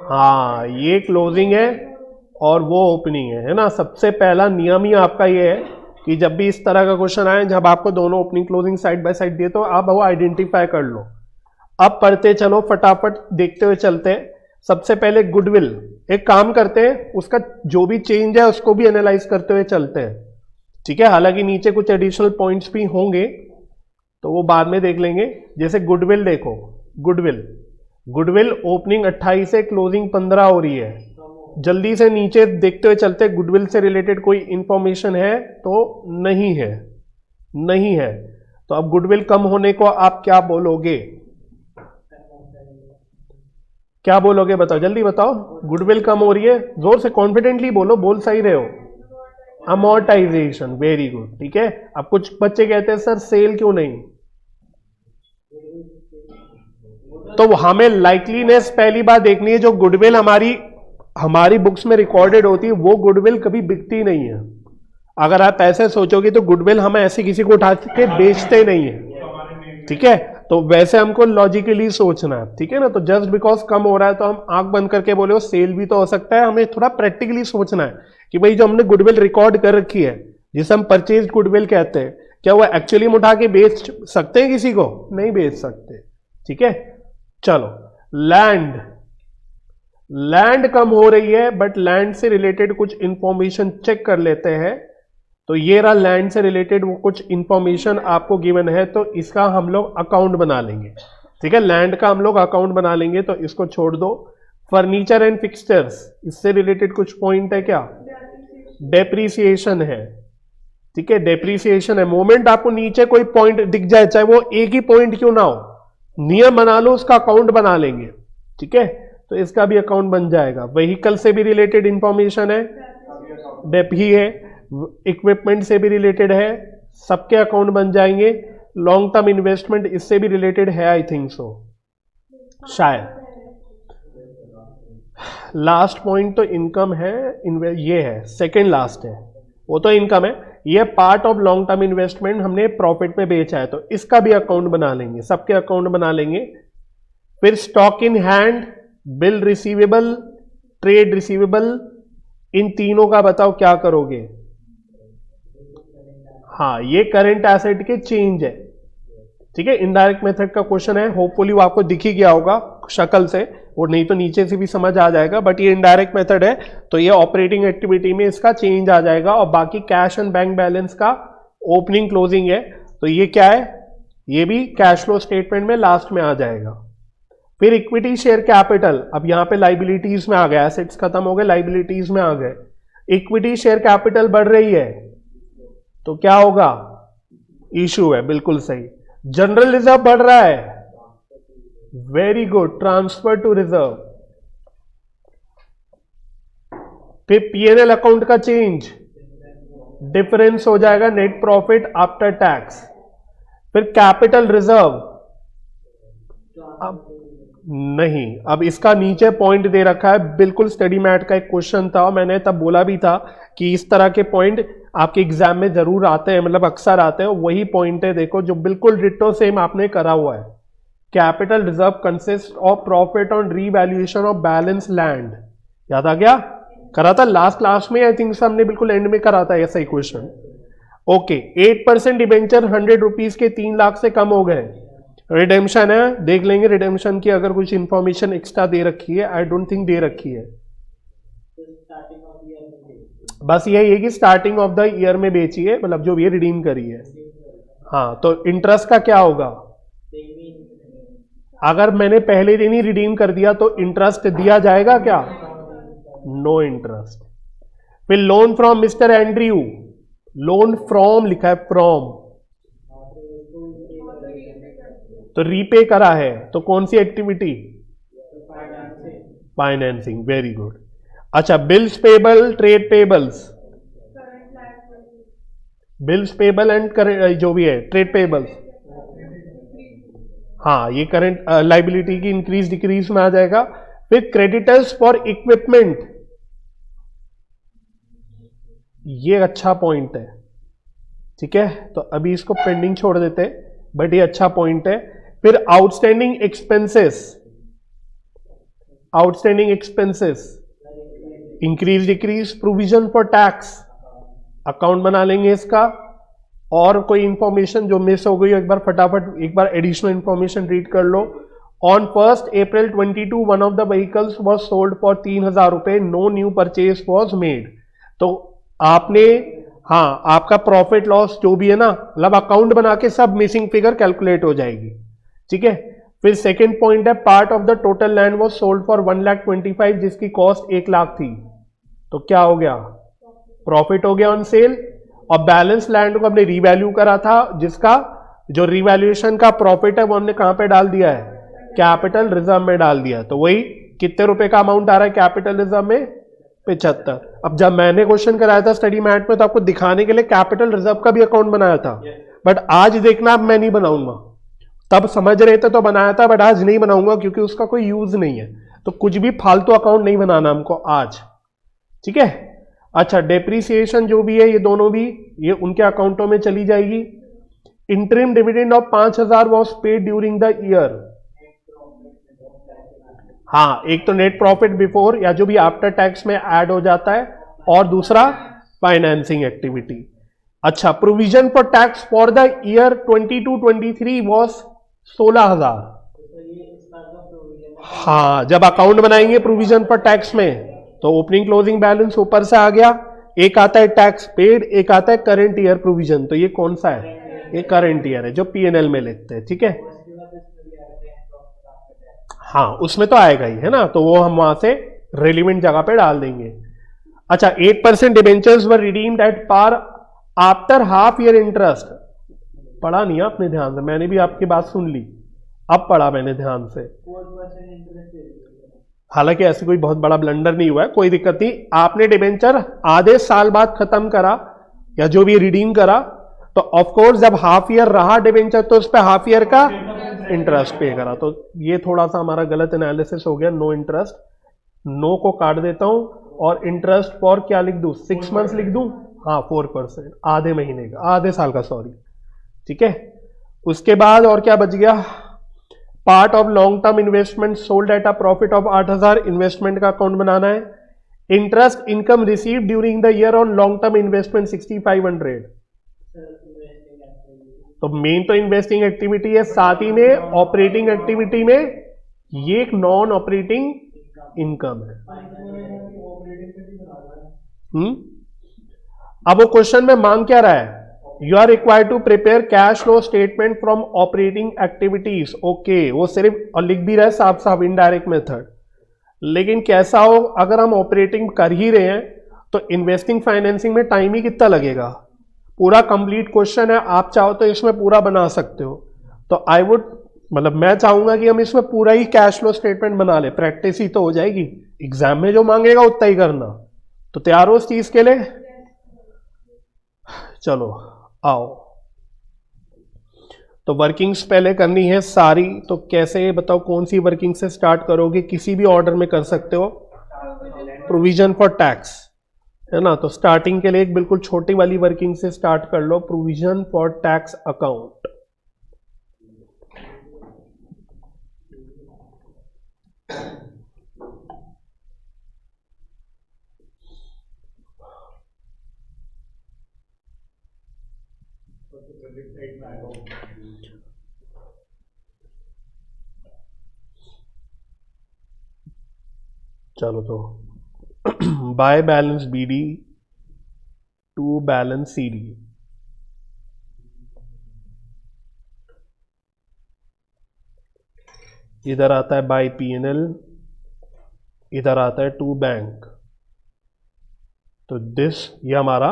हाँ, ये क्लोजिंग है और वो ओपनिंग है ना। सबसे पहला नियम ही आपका ये है कि जब भी इस तरह का क्वेश्चन आए, जब आपको दोनों opening closing side by side दिए, तो आप वो आइडेंटिफाई कर लो। अब पढ़ते चलो, फटाफट देखते हुए चलते हैं। सबसे पहले गुडविल, एक काम करते हैं, उसका जो भी चेंज है उसको भी एनालाइज करते हुए चलते हैं, ठीक है। हालांकि नीचे कुछ एडिशनल पॉइंट्स भी होंगे तो वो बाद में देख लेंगे। जैसे गुडविल देखो, गुडविल ओपनिंग 28 से क्लोजिंग 15 हो रही है। जल्दी से नीचे देखते हुए चलते, गुडविल से रिलेटेड कोई इंफॉर्मेशन है तो नहीं है। तो अब गुडविल कम होने को आप क्या बोलोगे? बताओ, जल्दी बताओ। गुडविल कम हो रही है, जोर से कॉन्फिडेंटली बोलो, बोल सही रहे हो। अमोर्टाइजेशन, वेरी गुड, ठीक है। अब कुछ बच्चे कहते हैं सर सेल क्यों नहीं, तो हमें लाइकलीनेस पहली बार देखनी है। जो गुडविल हमारी बुक्स में रिकॉर्डेड होती है वो गुडविल कभी बिकती नहीं है। अगर आप ऐसे सोचोगे तो गुडविल हम ऐसे किसी को उठा के बेचते नहीं है, ठीक है। तो वैसे हमको लॉजिकली सोचना है, ठीक है ना। तो जस्ट बिकॉज कम हो रहा है तो हम आंख बंद करके बोले वो सेल भी तो हो सकता है। हमें थोड़ा प्रैक्टिकली सोचना है कि भाई जो हमने गुडविल रिकॉर्ड कर रखी है, जिसे हम परचेज गुडविल कहते हैं, क्या वो एक्चुअली हम उठा के बेच सकते हैं किसी को? नहीं बेच सकते, ठीक है। चलो, लैंड कम हो रही है बट लैंड से रिलेटेड कुछ इंफॉर्मेशन चेक कर लेते हैं। तो ये रहा लैंड से रिलेटेड वो कुछ इंफॉर्मेशन आपको गिवन है, तो इसका हम लोग अकाउंट बना लेंगे, ठीक है। लैंड का हम लोग अकाउंट बना लेंगे, तो इसको छोड़ दो। फर्नीचर एंड फिक्सचर्स, इससे रिलेटेड कुछ पॉइंट है क्या? डेप्रीसिएशन है, ठीक है। डेप्रीसिएशन है। मोमेंट आपको नीचे कोई पॉइंट दिख जाए, चाहे वो एक ही पॉइंट क्यों ना हो, नियम बना लो, उसका अकाउंट बना लेंगे, ठीक है। तो इसका भी अकाउंट बन जाएगा। व्हीकल से भी रिलेटेड इंफॉर्मेशन है, डेप ही है। इक्विपमेंट से भी रिलेटेड है, सबके अकाउंट बन जाएंगे। लॉन्ग टर्म इन्वेस्टमेंट इससे भी रिलेटेड है, आई थिंक सो, शायद। लास्ट पॉइंट तो इनकम है, ये है, सेकेंड लास्ट है, वो तो इनकम है। ये part of long term investment हमने प्रॉफिट में बेचा है, तो इसका भी अकाउंट बना लेंगे, सबके अकाउंट बना लेंगे। फिर stock in hand, bill receivable, trade receivable, इन तीनों का बताओ क्या करोगे। हाँ, ये करंट एसेट के चेंज है, ठीक है। इनडायरेक्ट मेथड का क्वेश्चन है, होपफुली वो आपको दिख ही गया होगा शक्ल से, और नहीं तो नीचे से भी समझ आ जाएगा, बट ये इनडायरेक्ट मेथड है, तो ये ऑपरेटिंग एक्टिविटी में इसका चेंज आ जाएगा। और बाकी कैश एंड बैंक बैलेंस का ओपनिंग क्लोजिंग है, तो ये क्या है, ये भी कैश फ्लो स्टेटमेंट में लास्ट में आ जाएगा। फिर इक्विटी शेयर कैपिटल, अब यहां पे लाइबिलिटीज में आ गया, एसेट्स खत्म हो गए, लाइबिलिटीज में आ गए। इक्विटी शेयर कैपिटल बढ़ रही है तो क्या होगा, इशू है, बिल्कुल सही। जनरल रिजर्व बढ़ रहा है, very good, transfer to reserve. फिर पीएनएल अकाउंट का चेंज, डिफरेंस हो जाएगा नेट प्रॉफिट आफ्टर टैक्स। फिर कैपिटल रिजर्व, अब नहीं, अब इसका नीचे पॉइंट दे रखा है, बिल्कुल स्टडी मैट का एक क्वेश्चन था, मैंने तब बोला भी था कि इस तरह के पॉइंट आपके एग्जाम में जरूर आते हैं, मतलब अक्सर आते हैं, वही पॉइंट है, देखो जो बिल्कुल डिट्टो सेम आपने करा हुआ है। Capital reserve consist of profit on revaluation of balance land, याद आ गया, करा था लास्ट क्लास में, आई थिंक हमने बिल्कुल एंड में करा था ऐसा ही क्वेश्चन। ओके, 8% डिबेंचर 100 रुपीज के 3 लाख से कम हो गए, रिडेम्पशन है, देख लेंगे रिडेम्पशन की अगर कुछ इंफॉर्मेशन एक्स्ट्रा दे रखी है, आई डोंट थिंक दे रखी है, बस यही है कि स्टार्टिंग ऑफ द ईयर में बेची है, मतलब जो भी रिडीम करी है। हाँ, तो इंटरेस्ट का क्या होगा, अगर मैंने पहले दिन ही रिडीम कर दिया तो इंटरेस्ट दिया जाएगा क्या, नो इंटरेस्ट। फिर loan from mister Andrew, loan from लिखा है, फ्रॉम, तो रीपे करा है, तो कौन सी एक्टिविटी, फाइनेंसिंग, वेरी गुड। अच्छा, bills payable, trade payables, bills payable and जो भी है ट्रेड पेबल्स, हाँ ये करंट लाइबिलिटी की इंक्रीज डिक्रीज में आ जाएगा। फिर क्रेडिटर्स फॉर इक्विपमेंट, ये अच्छा पॉइंट है, ठीक है, तो अभी इसको पेंडिंग छोड़ देते हैं, बट ये अच्छा पॉइंट है। फिर outstanding expenses, outstanding expenses increase decrease. Provision for tax, account बना लेंगे इसका। और कोई इंफॉर्मेशन जो मिस हो गई एक बार फटाफट एक बार एडिशनल इंफॉर्मेशन रीड कर लो। On 1 April 22 one of the vehicles was sold for 3,000 रुपए, no new purchase was made. तो आपने, हाँ, आपका प्रॉफिट लॉस जो भी है ना, मतलब अकाउंट बना के सब मिसिंग फिगर कैलकुलेट हो जाएगी, ठीक है। फिर सेकेंड पॉइंट है, part of the total land was sold for 1,25,000 जिसकी कॉस्ट 1 लाख थी, तो क्या हो गया, प्रॉफिट हो गया ऑन सेल। और बैलेंस लैंड को हमने रीवैल्यू करा था, जिसका जो रिवैल्यूएशन का प्रॉफिट है वो हमने कहां पे डाल दिया है, कैपिटल रिजर्व में डाल दिया। तो वही कितने रुपए का अमाउंट आ रहा है कैपिटल रिजर्व में, 75। अब जब मैंने क्वेश्चन कराया था स्टडी मैट में तो आपको दिखाने के लिए कैपिटल रिजर्व का भी अकाउंट बनाया था, बट आज देखना अब मैं नहीं बनाऊंगा, तब समझ रहे थे तो बनाया था, बट आज नहीं बनाऊंगा क्योंकि उसका कोई यूज नहीं है। तो कुछ भी फालतू अकाउंट नहीं बनाना हमको आज, ठीक है। अच्छा, डेप्रीसिएशन जो भी है ये दोनों भी ये उनके अकाउंटों में चली जाएगी। Interim dividend of 5,000 was paid during the year. हाँ, एक तो नेट प्रॉफिट बिफोर या जो भी आफ्टर टैक्स में ऐड हो जाता है, और दूसरा फाइनेंसिंग एक्टिविटी। अच्छा, provision for tax for the year 22-23 was 16,000। हाँ, जब अकाउंट बनाएंगे प्रोविजन फॉर टैक्स में तो ओपनिंग क्लोजिंग बैलेंस ऊपर से आ गया, एक आता है टैक्स पेड, एक आता है करंट ईयर प्रोविजन। तो ये कौन सा है, ये करंट ईयर है जो पीएनएल में लिखते हैं, ठीक है। हाँ, उसमें तो आएगा ही है ना, तो वो हम वहां से रेलिवेंट जगह पे डाल देंगे। अच्छा, 8% debentures were redeemed at par after half year interest. पढ़ा नहीं आपने ध्यान से, मैंने भी आपकी बात सुन ली, अब पढ़ा मैंने ध्यान से। हालांकि ऐसे कोई बहुत बड़ा ब्लंडर नहीं हुआ है, कोई दिक्कत नहीं। आपने डिबेंचर आधे साल बाद खत्म करा या जो भी रिडीम करा, तो ऑफ कोर्स जब हाफ ईयर रहा डिबेंचर तो उस पर हाफ ईयर का इंटरेस्ट पे करा। तो ये थोड़ा सा हमारा गलत एनालिसिस हो गया, नो इंटरेस्ट, नो को काट देता हूं और इंटरेस्ट फॉर क्या लिख दूं, 6 मंथ्स लिख दूं, हाँ 4%, आधे महीने का, आधे साल का, सॉरी, ठीक है। उसके बाद और क्या बच गया, part of long term investment sold at a profit of 8,000, investment का अकाउंट बनाना है। Interest income receive during the year on long term investment 6,500। तो मेन तो इन्वेस्टिंग एक्टिविटी है, साथ ही में ऑपरेटिंग एक्टिविटी में ये एक नॉन ऑपरेटिंग इनकम है। अब वो क्वेश्चन में मांग क्या रहा है, you are required to prepare cash flow statement from operating activities. Okay, वो सिर्फ और लिख भी रहा है साफ साफ इनडायरेक्ट मेथड, लेकिन कैसा हो, अगर हम ऑपरेटिंग कर ही रहे हैं तो इन्वेस्टिंग फाइनेंसिंग में टाइम ही कितना लगेगा। पूरा कंप्लीट क्वेश्चन है, आप चाहो तो इसमें पूरा बना सकते हो। तो आई वुड, मतलब मैं चाहूंगा कि हम इसमें पूरा ही कैश फ्लो स्टेटमेंट बना ले, प्रैक्टिस ही तो हो जाएगी, एग्जाम में जो मांगेगा उतना ही करना। तो तैयार हो इस चीज के लिए? चलो आओ, तो वर्किंग्स पहले करनी है सारी। तो कैसे बताओ, कौन सी वर्किंग से स्टार्ट करोगे? किसी भी ऑर्डर में कर सकते हो। प्रोविजन फॉर टैक्स है ना, तो स्टार्टिंग के लिए एक बिल्कुल छोटी वाली वर्किंग से स्टार्ट कर लो, प्रोविजन फॉर टैक्स अकाउंट। चलो तो by balance BD to balance CD, इधर आता है बाय पीएनएल, इधर आता है टू बैंक। तो दिस ये हमारा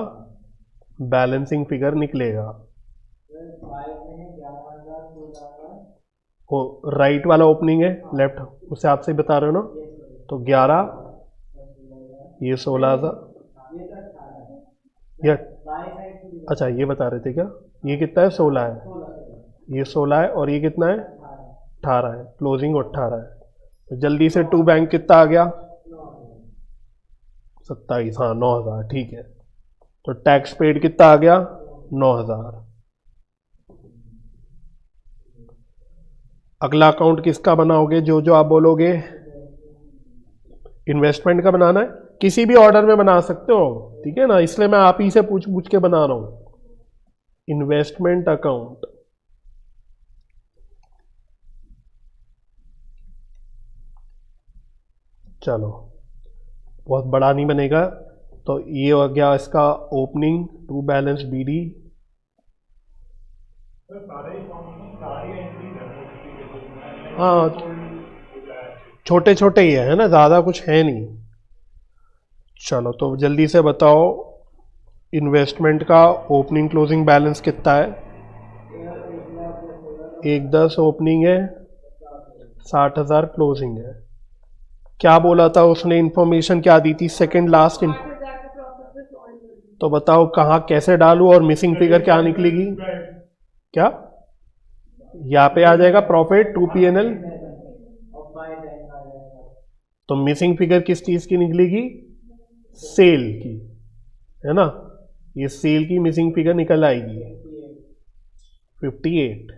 बैलेंसिंग फिगर निकलेगा। वो राइट वाला ओपनिंग है, लेफ्ट उसे आपसे बता रहे हो ना, तो 11, ये 16,000, ये अच्छा ये बता रहे थे क्या, ये कितना है, 16 है, ये 16 है, और ये कितना है, 18 है, क्लोजिंग 18 है। तो जल्दी से टू बैंक कितना आ गया, 27, हाँ 9,000, ठीक है। तो टैक्स पेड कितना आ गया, 9,000। अगला अकाउंट किसका बनाओगे, जो जो आप बोलोगे। इन्वेस्टमेंट का बनाना है, किसी भी ऑर्डर में बना सकते हो, ठीक है ना, इसलिए मैं आप ही से पूछ पूछ के बना रहा हूं। इन्वेस्टमेंट अकाउंट, चलो बहुत बड़ा नहीं बनेगा। तो ये हो गया इसका ओपनिंग, टू बैलेंस बीडी। हाँ छोटे छोटे ही है ना, ज़्यादा कुछ है नहीं। चलो तो जल्दी से बताओ, इन्वेस्टमेंट का ओपनिंग क्लोजिंग बैलेंस कितना है। 1,10 ओपनिंग है, 60,000 क्लोजिंग है। क्या बोला था उसने, इंफॉर्मेशन क्या दी थी, सेकंड लास्ट तो बताओ कहाँ कैसे डालूं, और मिसिंग फिगर क्या निकलेगी, क्या यहाँ पे आ जाएगा प्रॉफिट टू पीएनएल। तो मिसिंग फिगर किस चीज की निकलेगी, सेल की, है ना, ये सेल की मिसिंग फिगर निकल आएगी 58।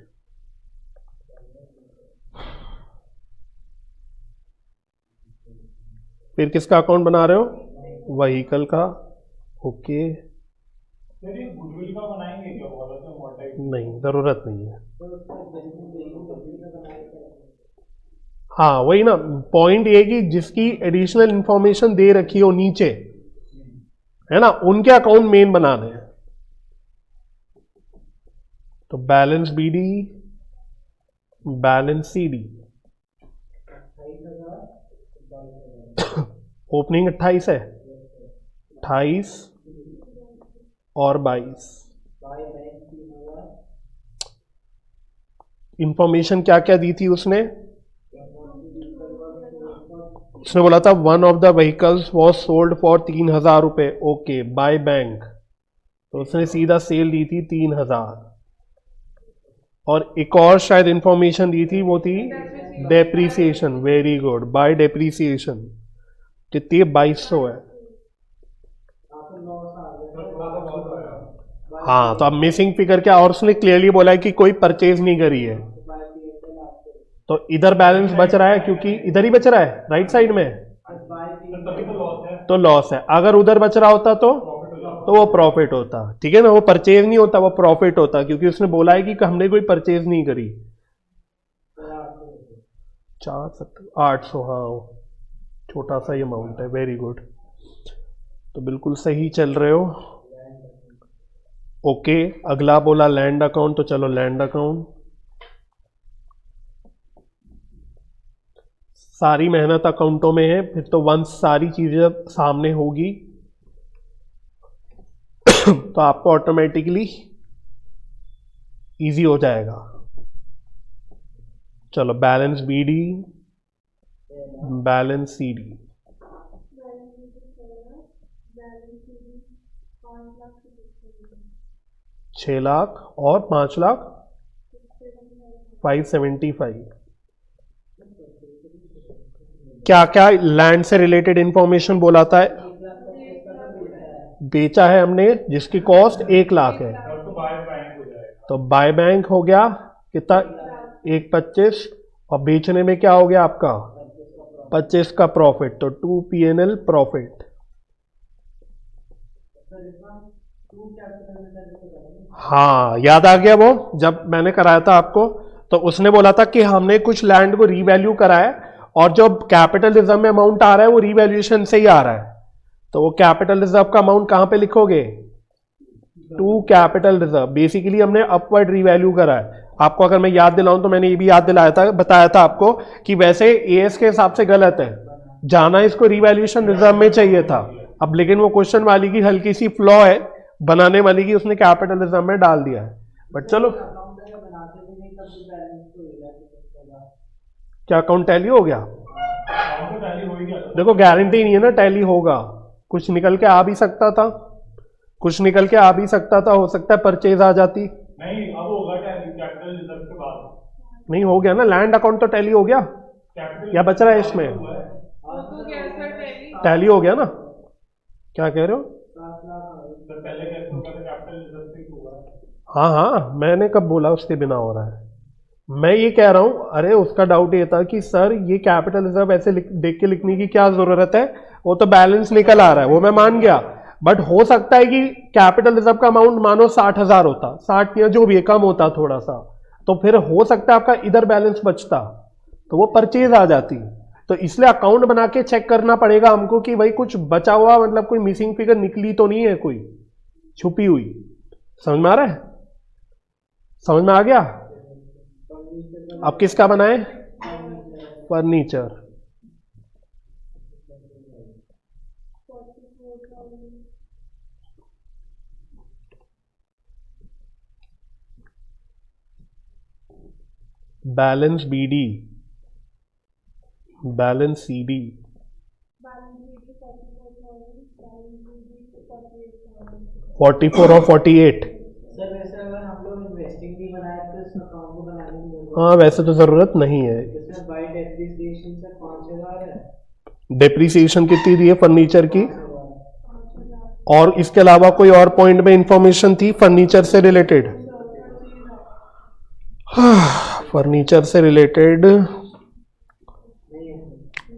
फिर किसका अकाउंट बना रहे हो, व्हीकल का। ओके गुडविल का बनाएंगे क्या, बोला था मोटा ही। नहीं, जरूरत नहीं है। हाँ वही ना, पॉइंट ये कि जिसकी एडिशनल इंफॉर्मेशन दे रखी हो नीचे, है ना, उनके अकाउंट मेन बनाने हैं। तो balance BD, balance CD, opening 28 है, 28 और 22। इंफॉर्मेशन क्या क्या दी थी उसने बोला था one of the vehicles was sold for 3,000 रुपए, ओके, बाय बैंक। तो उसने सीधा सेल दी थी 3,000। और एक और शायद इंफॉर्मेशन दी थी, वो थी depreciation, very good, by depreciation कितनी है, 2,200 है। हाँ, तो अब मिसिंग फिगर क्या, और उसने क्लियरली बोला है कि कोई परचेज नहीं करी है, तो इधर बैलेंस बच रहा है क्योंकि इधर ही बच रहा है राइट साइड में, तभी तो लॉस है, तो लॉस है। अगर उधर बच रहा होता तो प्रॉफिट हो जाता। वो प्रॉफिट होता, ठीक है ना, वो परचेज नहीं होता, वो प्रॉफिट होता, क्योंकि उसने बोला है कि हमने कोई परचेज नहीं करी। 4,800, हाँ छोटा सा ही अमाउंट है, वेरी गुड, तो बिल्कुल सही चल रहे हो। ओके, अगला बोला लैंड अकाउंट, तो चलो लैंड अकाउंट। सारी मेहनत अकाउंटों में है, फिर तो वंस सारी चीजें सामने होगी तो आपको ऑटोमेटिकली इजी हो जाएगा। चलो balance BD, balance CD, 6 lakh और 5 लाख 575। क्या क्या लैंड से रिलेटेड इंफॉर्मेशन बोला था, बेचा है हमने जिसकी कॉस्ट 1 लाख है, और तो बाय बैंक हो जाएगा, तो बाय बैंक हो गया कितना, 1,25, और बेचने में क्या हो गया आपका 25 का प्रॉफिट, तो 2 PNL प्रॉफिट। हाँ याद आ गया, वो जब मैंने कराया था आपको तो उसने बोला था कि हमने कुछ लैंड को रीवैल्यू करा है, और जो कैपिटल रिजर्व में अमाउंट आ रहा है वो रीवैल्यूएशन से ही आ रहा है, तो वो कैपिटल रिजर्व का अमाउंट कहां पे लिखोगे, टू कैपिटल रिजर्व। बेसिकली हमने अपवर्ड रीवैल्यू करा है। आपको अगर मैं याद दिलाऊं तो मैंने ये भी याद दिलाया था, बताया था आपको कि वैसे एएस के हिसाब से गलत है, जाना इसको रीवैल्यूएशन रिजर्व में चाहिए था, अब लेकिन वो क्वेश्चन वाली की हल्की सी फ्लॉ है बनाने वाली की, उसने कैपिटल रिजर्व में डाल दिया है, बट चलो। क्या अकाउंट टैली हो गया, अकाउंट तो टैली हो ही गया था। देखो गारंटी नहीं है ना टैली होगा, कुछ निकल के आ भी सकता था, कुछ निकल के आ भी सकता था, हो सकता है परचेज आ जाती। नहीं, अब होगा टैली कैपिटल रिजर्व के बाद, नहीं हो गया ना, लैंड अकाउंट तो टैली हो गया, कैपिटल या बच रहा है इसमें, हुआ है। टैली हो गया ना, क्या कह रहे हो, सर पहले कैसे होगा, कैपिटल रिजर्व से ही हुआ है। हाँ हाँ मैंने कब बोला उसके बिना हो रहा है, मैं ये कह रहा हूं, अरे उसका डाउट ये था कि सर ये कैपिटल रिजर्व ऐसे देख के लिखने की क्या जरूरत है, वो तो बैलेंस निकल आ रहा है, वो मैं मान गया, बट हो सकता है कि कैपिटल रिजर्व का अमाउंट मानो 60,000 होता, 60 या जो भी कम होता थोड़ा सा, तो फिर हो सकता है आपका इधर बैलेंस बचता, तो वो परचेज आ जाती, तो इसलिए अकाउंट बना के चेक करना पड़ेगा हमको कि भाई कुछ बचा हुआ, मतलब कोई मिसिंग फिगर निकली तो नहीं है, कोई छुपी हुई। समझ में आ रहा है, समझ में आ गया। अब किसका बनाए, furniture, balance BD, balance CD, 44 और 48। सर वैसे अगर हम लोग इन्वेस्टिंग भी बनाए तो इस अकाउंट को बनाने की जरूरत हाँ वैसे तो जरूरत नहीं है, इसमें बाय डेप्रिसिएशन से 5,000 है, डेप्रीसिएशन कितनी दी है फर्नीचर की, और इसके अलावा कोई और पॉइंट में इंफॉर्मेशन थी फर्नीचर से रिलेटेड, फर्नीचर से रिलेटेड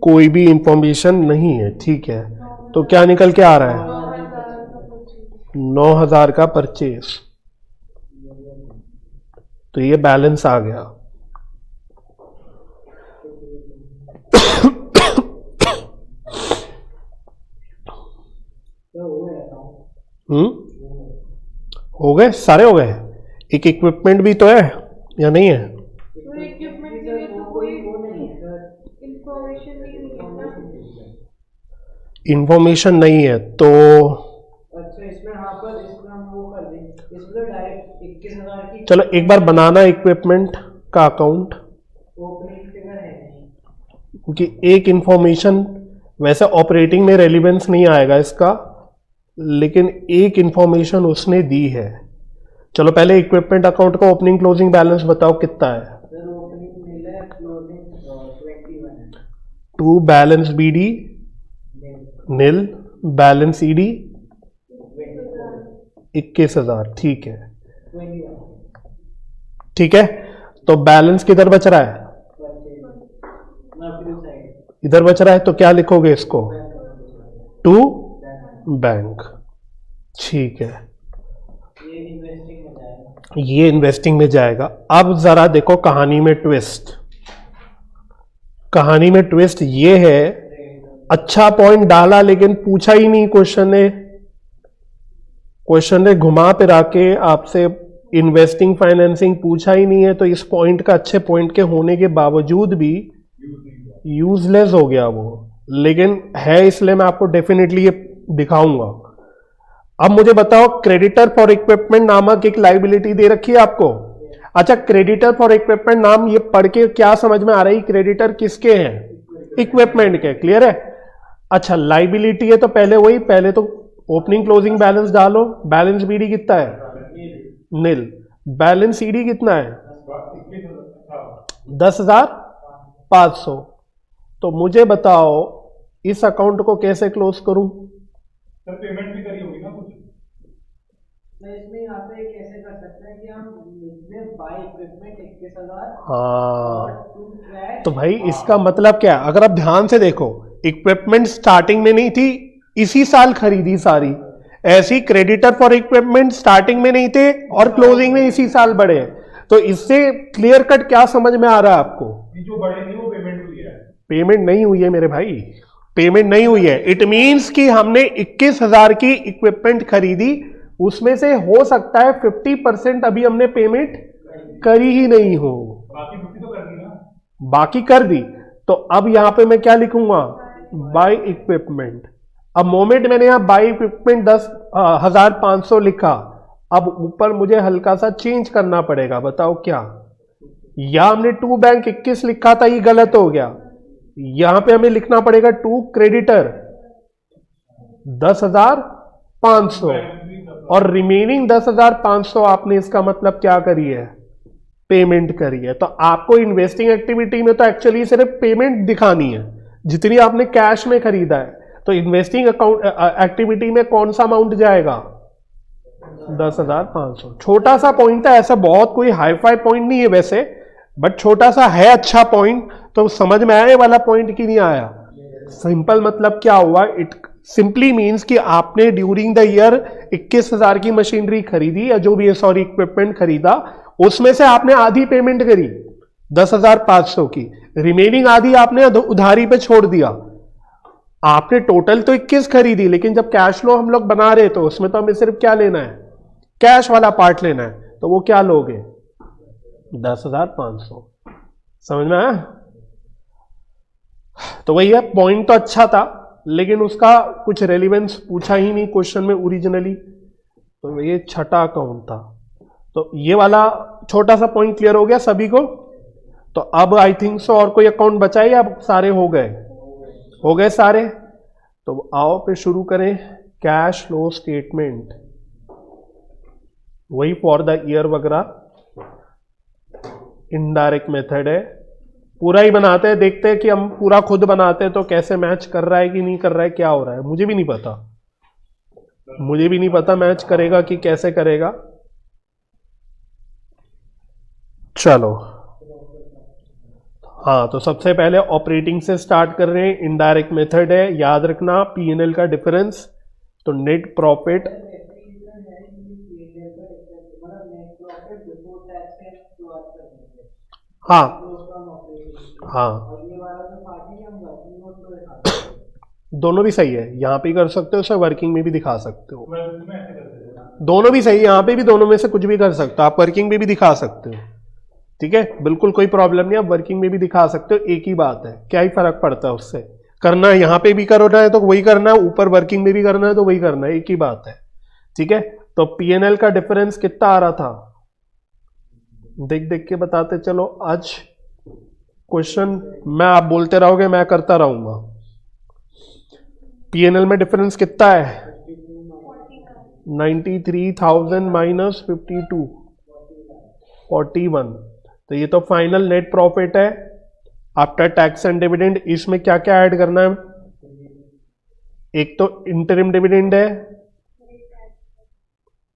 कोई भी इंफॉर्मेशन नहीं है, ठीक है, तो क्या निकल के आ रहा है, 9,000 का परचेस, तो ये बैलेंस आ गया। हो गए सारे, हो गए, एक इक्विपमेंट भी तो है या नहीं है, तो इक्विपमेंट के लिए तो कोई इंफॉर्मेशन नहीं मिली ना, इंफॉर्मेशन नहीं है तो अच्छा इसमें यहाँ पर इसमें हम वो कर दें, इसमें डायरेक्ट 21,000 की चलो एक बार बनाना इक्विपमेंट का अकाउंट, ओपनिंग फिगर है नहीं, क्योंकि एक इंफॉर्मेशन वैसे ऑपरेटिंग में रेलिवेंस नहीं आएगा इसका, लेकिन एक इंफॉर्मेशन उसने दी है। चलो पहले इक्विपमेंट अकाउंट का ओपनिंग क्लोजिंग बैलेंस बताओ कितना है, सर ओपनिंग मिल है क्लोजिंग 21 है, 2 बैलेंस बीडी निल, बैलेंस ईडी 21,000, ठीक है 21 ठीक है। तो बैलेंस किधर बच रहा है? साइड इधर बच रहा है, तो क्या लिखोगे इसको? टू बैंक, ठीक है, ये इन्वेस्टिंग में जाएगा। ये इन्वेस्टिंग में जाएगा। अब जरा देखो कहानी में ट्विस्ट, कहानी में ट्विस्ट ये है, अच्छा पॉइंट डाला लेकिन पूछा ही नहीं क्वेश्चन ने घुमा फिरा के आपसे इन्वेस्टिंग फाइनेंसिंग पूछा ही नहीं है, तो इस पॉइंट का अच्छे पॉइंट के होने के बावजूद भी यूजलेस हो गया वो, लेकिन है इसलिए मैं आपको डेफिनेटली ये दिखाऊंगा। अब मुझे बताओ, क्रेडिटर फॉर इक्विपमेंट नामक एक लाइबिलिटी दे रखी है आपको। अच्छा, क्रेडिटर फॉर इक्विपमेंट नाम ये पढ़ के क्या समझ में आ रही? क्रेडिटर किसके हैं? इक्विपमेंट के, क्लियर है। अच्छा, लाइबिलिटी है तो पहले तो ओपनिंग क्लोजिंग बैलेंस डालो। बैलेंस बीडी कितना है? नील। बैलेंस सीडी कितना है? 10,500। तो मुझे बताओ इस अकाउंट को कैसे क्लोज करूं? सर पेमेंट भी करी होगी ना कुछ? तो इसमें यहाँ पे कैसे कर सकते हैं कि हम बाय इक्विपमेंट 21,000 हाँ, और टू ट्रैक तो भाई इसका मतलब क्या है? अगर आप ध्यान से देखो, इक्विपमेंट स्टार्टिंग में नहीं थी, इसी साल खरीदी सारी। ऐसी क्रेडिटर फॉर इक्विपमेंट स्टार्टिंग में नहीं थे और क्लोजिंग में इसी साल बढ़े। तो इससे क्लियर कट क्या समझ में आ रहा है आपको? जो बड़े नहीं वो पेमेंट हुई है। पेमेंट नहीं हुई है मेरे भाई, पेमेंट नहीं हुई है। इट मींस कि हमने 21,000 की इक्विपमेंट खरीदी, उसमें से हो सकता है 50% अभी हमने पेमेंट करी ही नहीं हो, बाकी 50 तो कर दी ना। बाकी कर दी। तो अब यहां पे मैं क्या लिखूंगा? Bye equipment. अब मोमेंट मैंने यहां बाय इक्विपमेंट 10,500 लिखा, अब ऊपर मुझे हल्का सा चेंज करना पड़ेगा। बताओ क्या? या हमने टू बैंक 21 लिखा था, ये गलत हो गया। यहां पे हमें लिखना पड़ेगा टू क्रेडिटर 10,500 और रिमेनिंग 10,500 आपने इसका मतलब क्या करी है? पेमेंट करी है। तो आपको इन्वेस्टिंग एक्टिविटी में तो एक्चुअली सिर्फ पेमेंट दिखानी है जितनी आपने कैश में खरीदा है। तो इन्वेस्टिंग अकाउंट एक्टिविटी में कौन सा अमाउंट जाएगा? 10,500। छोटा सा पॉइंट है, ऐसा बहुत कोई हाई फाई पॉइंट नहीं है वैसे, बट छोटा सा है, अच्छा पॉइंट। तो समझ में आया ये वाला पॉइंट कि नहीं आया? सिंपल मतलब क्या हुआ? इट सिंपली मीन्स कि आपने ड्यूरिंग द ईयर 21,000 की मशीनरी खरीदी या जो भी है, सॉरी, इक्विपमेंट खरीदा, उसमें से आपने आधी पेमेंट करी 10,500 की, रिमेनिंग आधी आपने उधारी पे छोड़ दिया। आपने टोटल तो 21 खरीदी, लेकिन जब कैश फ्लो हम लोग बना रहे तो उसमें तो हमें सिर्फ क्या लेना है? कैश वाला पार्ट लेना है। तो वो क्या लोगे? 10,500। समझ में आया? तो वही है, पॉइंट तो अच्छा था लेकिन उसका कुछ रेलिवेंस पूछा ही नहीं क्वेश्चन में ओरिजिनली। तो ये छठा अकाउंट था। तो ये वाला छोटा सा पॉइंट क्लियर हो गया सभी को। तो अब आई थिंक सो और कोई अकाउंट बचा है या अब सारे हो गए? हो गए सारे। तो आओ फिर शुरू करें। कैश फ्लो स्टेटमेंट, वही फॉर द ईयर वगैरह, इनडायरेक्ट मेथड है। पूरा ही बनाते हैं, देखते हैं कि हम पूरा खुद बनाते हैं तो कैसे मैच कर रहा है कि नहीं कर रहा है, क्या हो रहा है। मुझे भी नहीं पता मैच करेगा कि कैसे करेगा। चलो, हाँ, तो सबसे पहले ऑपरेटिंग से स्टार्ट कर रहे हैं। इनडायरेक्ट मेथड है, याद रखना P&L का डिफरेंस। तो नेट प्रॉफिट, हाँ हाँ, दोनों भी सही है। यहां पे कर सकते हो, उसे वर्किंग में भी दिखा सकते हो। दोनों भी सही है, यहां पे भी दोनों में से कुछ भी कर सकते हो। आप वर्किंग में भी दिखा सकते हो, ठीक है, बिल्कुल कोई प्रॉब्लम नहीं। आप वर्किंग में भी दिखा सकते हो, एक ही बात है, क्या ही फर्क पड़ता है उससे। करना है यहां पे भी करना है तो वही करना है, ऊपर वर्किंग में भी करना है तो वही करना है, एक ही बात है, ठीक है। तो P&L का डिफरेंस कितना आ रहा था? देख देख के बताते चलो। आज क्वेश्चन मैं, आप बोलते रहोगे, मैं करता रहूंगा। P&L में डिफरेंस कितना है? 93,000 माइनस 52, 41। तो ये तो फाइनल नेट प्रॉफिट है आफ्टर टैक्स एंड डिविडेंड। इसमें क्या क्या ऐड करना है? एक तो इंटरिम डिविडेंड है,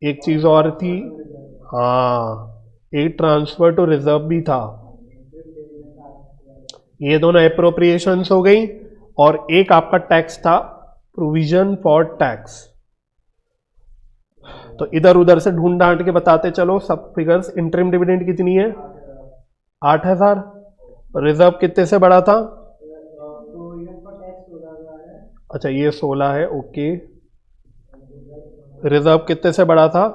एक चीज और थी, हाँ, एक ट्रांसफर टू रिजर्व भी था। ये दोनों एप्रोप्रिएशंस हो गई, और एक आपका टैक्स था, प्रोविजन फॉर टैक्स। तो इधर उधर से ढूंढ ढांड के बताते चलो सब फिगर्स। इंटरिम डिविडेंड कितनी है? 8,000। रिजर्व कितने से बढ़ा था? अच्छा, ये 16 है, ओके। रिजर्व कितने से बढ़ा था?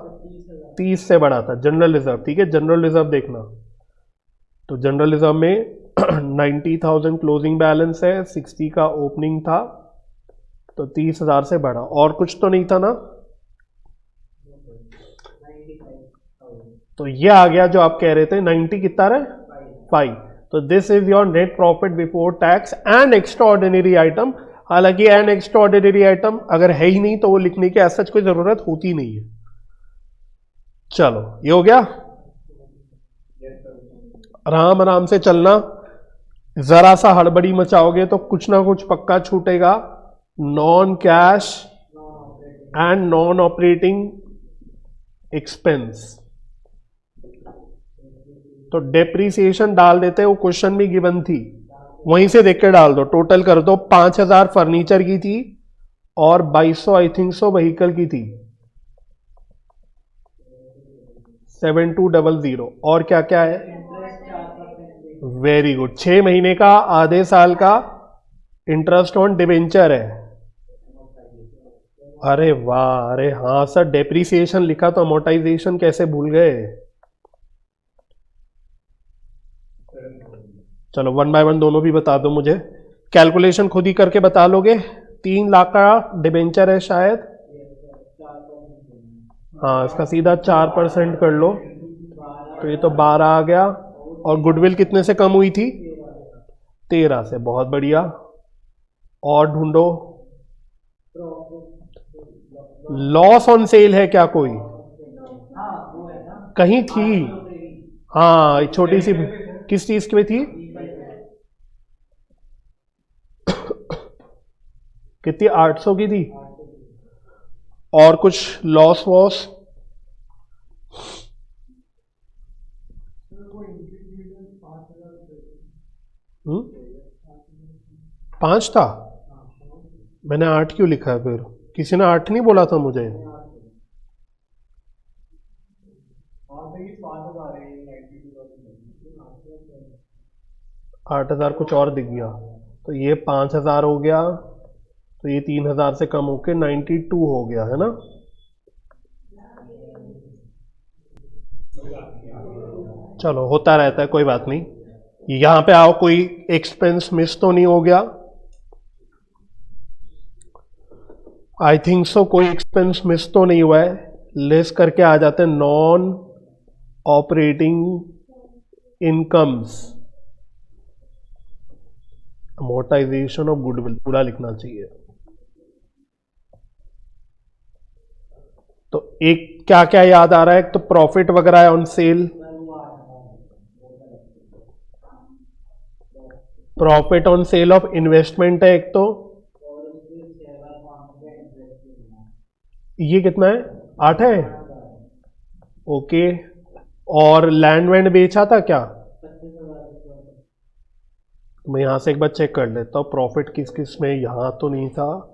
30 से बढ़ा था, जनरल रिजर्व। ठीक है, जनरल रिजर्व देखना। तो जनरल रिजर्व में 90,000 क्लोजिंग बैलेंस है, 60 का ओपनिंग था, तो 30,000 से बढ़ा। और कुछ तो नहीं था ना? तो ये आ गया जो आप कह रहे थे, 90 कितना रहे? 5। तो this is your net profit before tax and extraordinary item. हालांकि एंड एक्स्ट्रा ऑर्डिनरी आइटम अगर है ही नहीं तो वो लिखने की ऐसा कोई जरूरत होती नहीं है। चलो, ये हो गया। आराम आराम से चलना, जरा सा हड़बड़ी मचाओगे तो कुछ ना कुछ पक्का छूटेगा। Non cash and non operating expense. तो डेप्रीसिएशन डाल देते, वो क्वेश्चन में गिवन थी, वहीं से देख के डाल दो। टोटल कर दो, 5,000 फर्नीचर की थी और 2200 आई थिंक सो व्हीकल की थी। 7200। और क्या क्या है? Very good. 6 महीने का, आधे साल का इंटरेस्ट ऑन डिबेंचर है। अरे वाह, अरे हाँ सर, डेप्रीसिएशन लिखा तो अमोर्टाइजेशन कैसे भूल गए। चलो 1 बाय 1 दोनों भी बता दो मुझे। कैलकुलेशन खुद ही करके बता लोगे। 3 लाख का डिबेंचर है शायद, हाँ, इसका सीधा 4% कर लो, तो ये तो 12 आ गया। और गुडविल कितने से कम हुई थी? 13 से। बहुत बढ़िया। और ढूंढो। लॉस ऑन सेल है क्या कोई? कहीं थी, हाँ, छोटी सी। किस चीज की थी? कितनी? 800 की थी। और कुछ लॉस वॉस? 5 था। मैंने 8 क्यों लिखा है फिर? किसी ने 8 नहीं बोला था मुझे। 8,000 कुछ और दिख गया, तो ये 5,000 हो गया, तो ये 3,000 से कम होके 92 हो गया, है ना? चलो, होता रहता है, कोई बात नहीं। यहां पे आओ, कोई एक्सपेंस मिस तो नहीं हो गया? आई थिंक सो, कोई एक्सपेंस मिस तो नहीं हुआ है। लिस्ट करके आ जाते हैं, non operating incomes, amortisation of goodwill, पूरा लिखना चाहिए। तो एक क्या क्या याद आ रहा है? एक तो प्रॉफिट वगैरह है on sale, profit on sale of investment है एक तो। ये कितना है? 8 है, ओके। और लैंड वैंड बेचा था क्या? मैं यहां से एक बार चेक कर लेता हूँ, प्रॉफिट किस किस में। यहां तो नहीं था।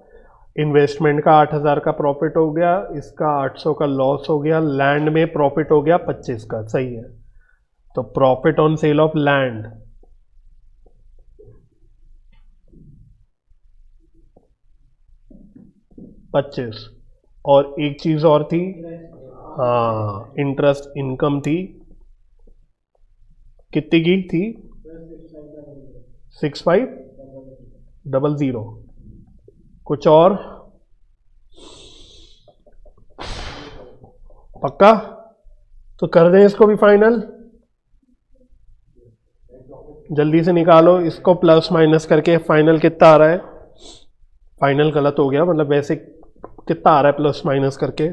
इन्वेस्टमेंट का 8,000 का प्रॉफिट हो गया, इसका 800 का लॉस हो गया, लैंड में प्रॉफिट हो गया 25 का, सही है। तो profit on sale of land 25। और एक चीज और थी, हाँ, इंटरेस्ट इनकम थी। कितनी की थी? 6500। कुछ और? पक्का? तो कर दें इसको भी फाइनल। जल्दी से निकालो इसको, प्लस माइनस करके फाइनल कितना आ रहा है? फाइनल गलत हो गया, मतलब वैसे कितना आ रहा है प्लस माइनस करके?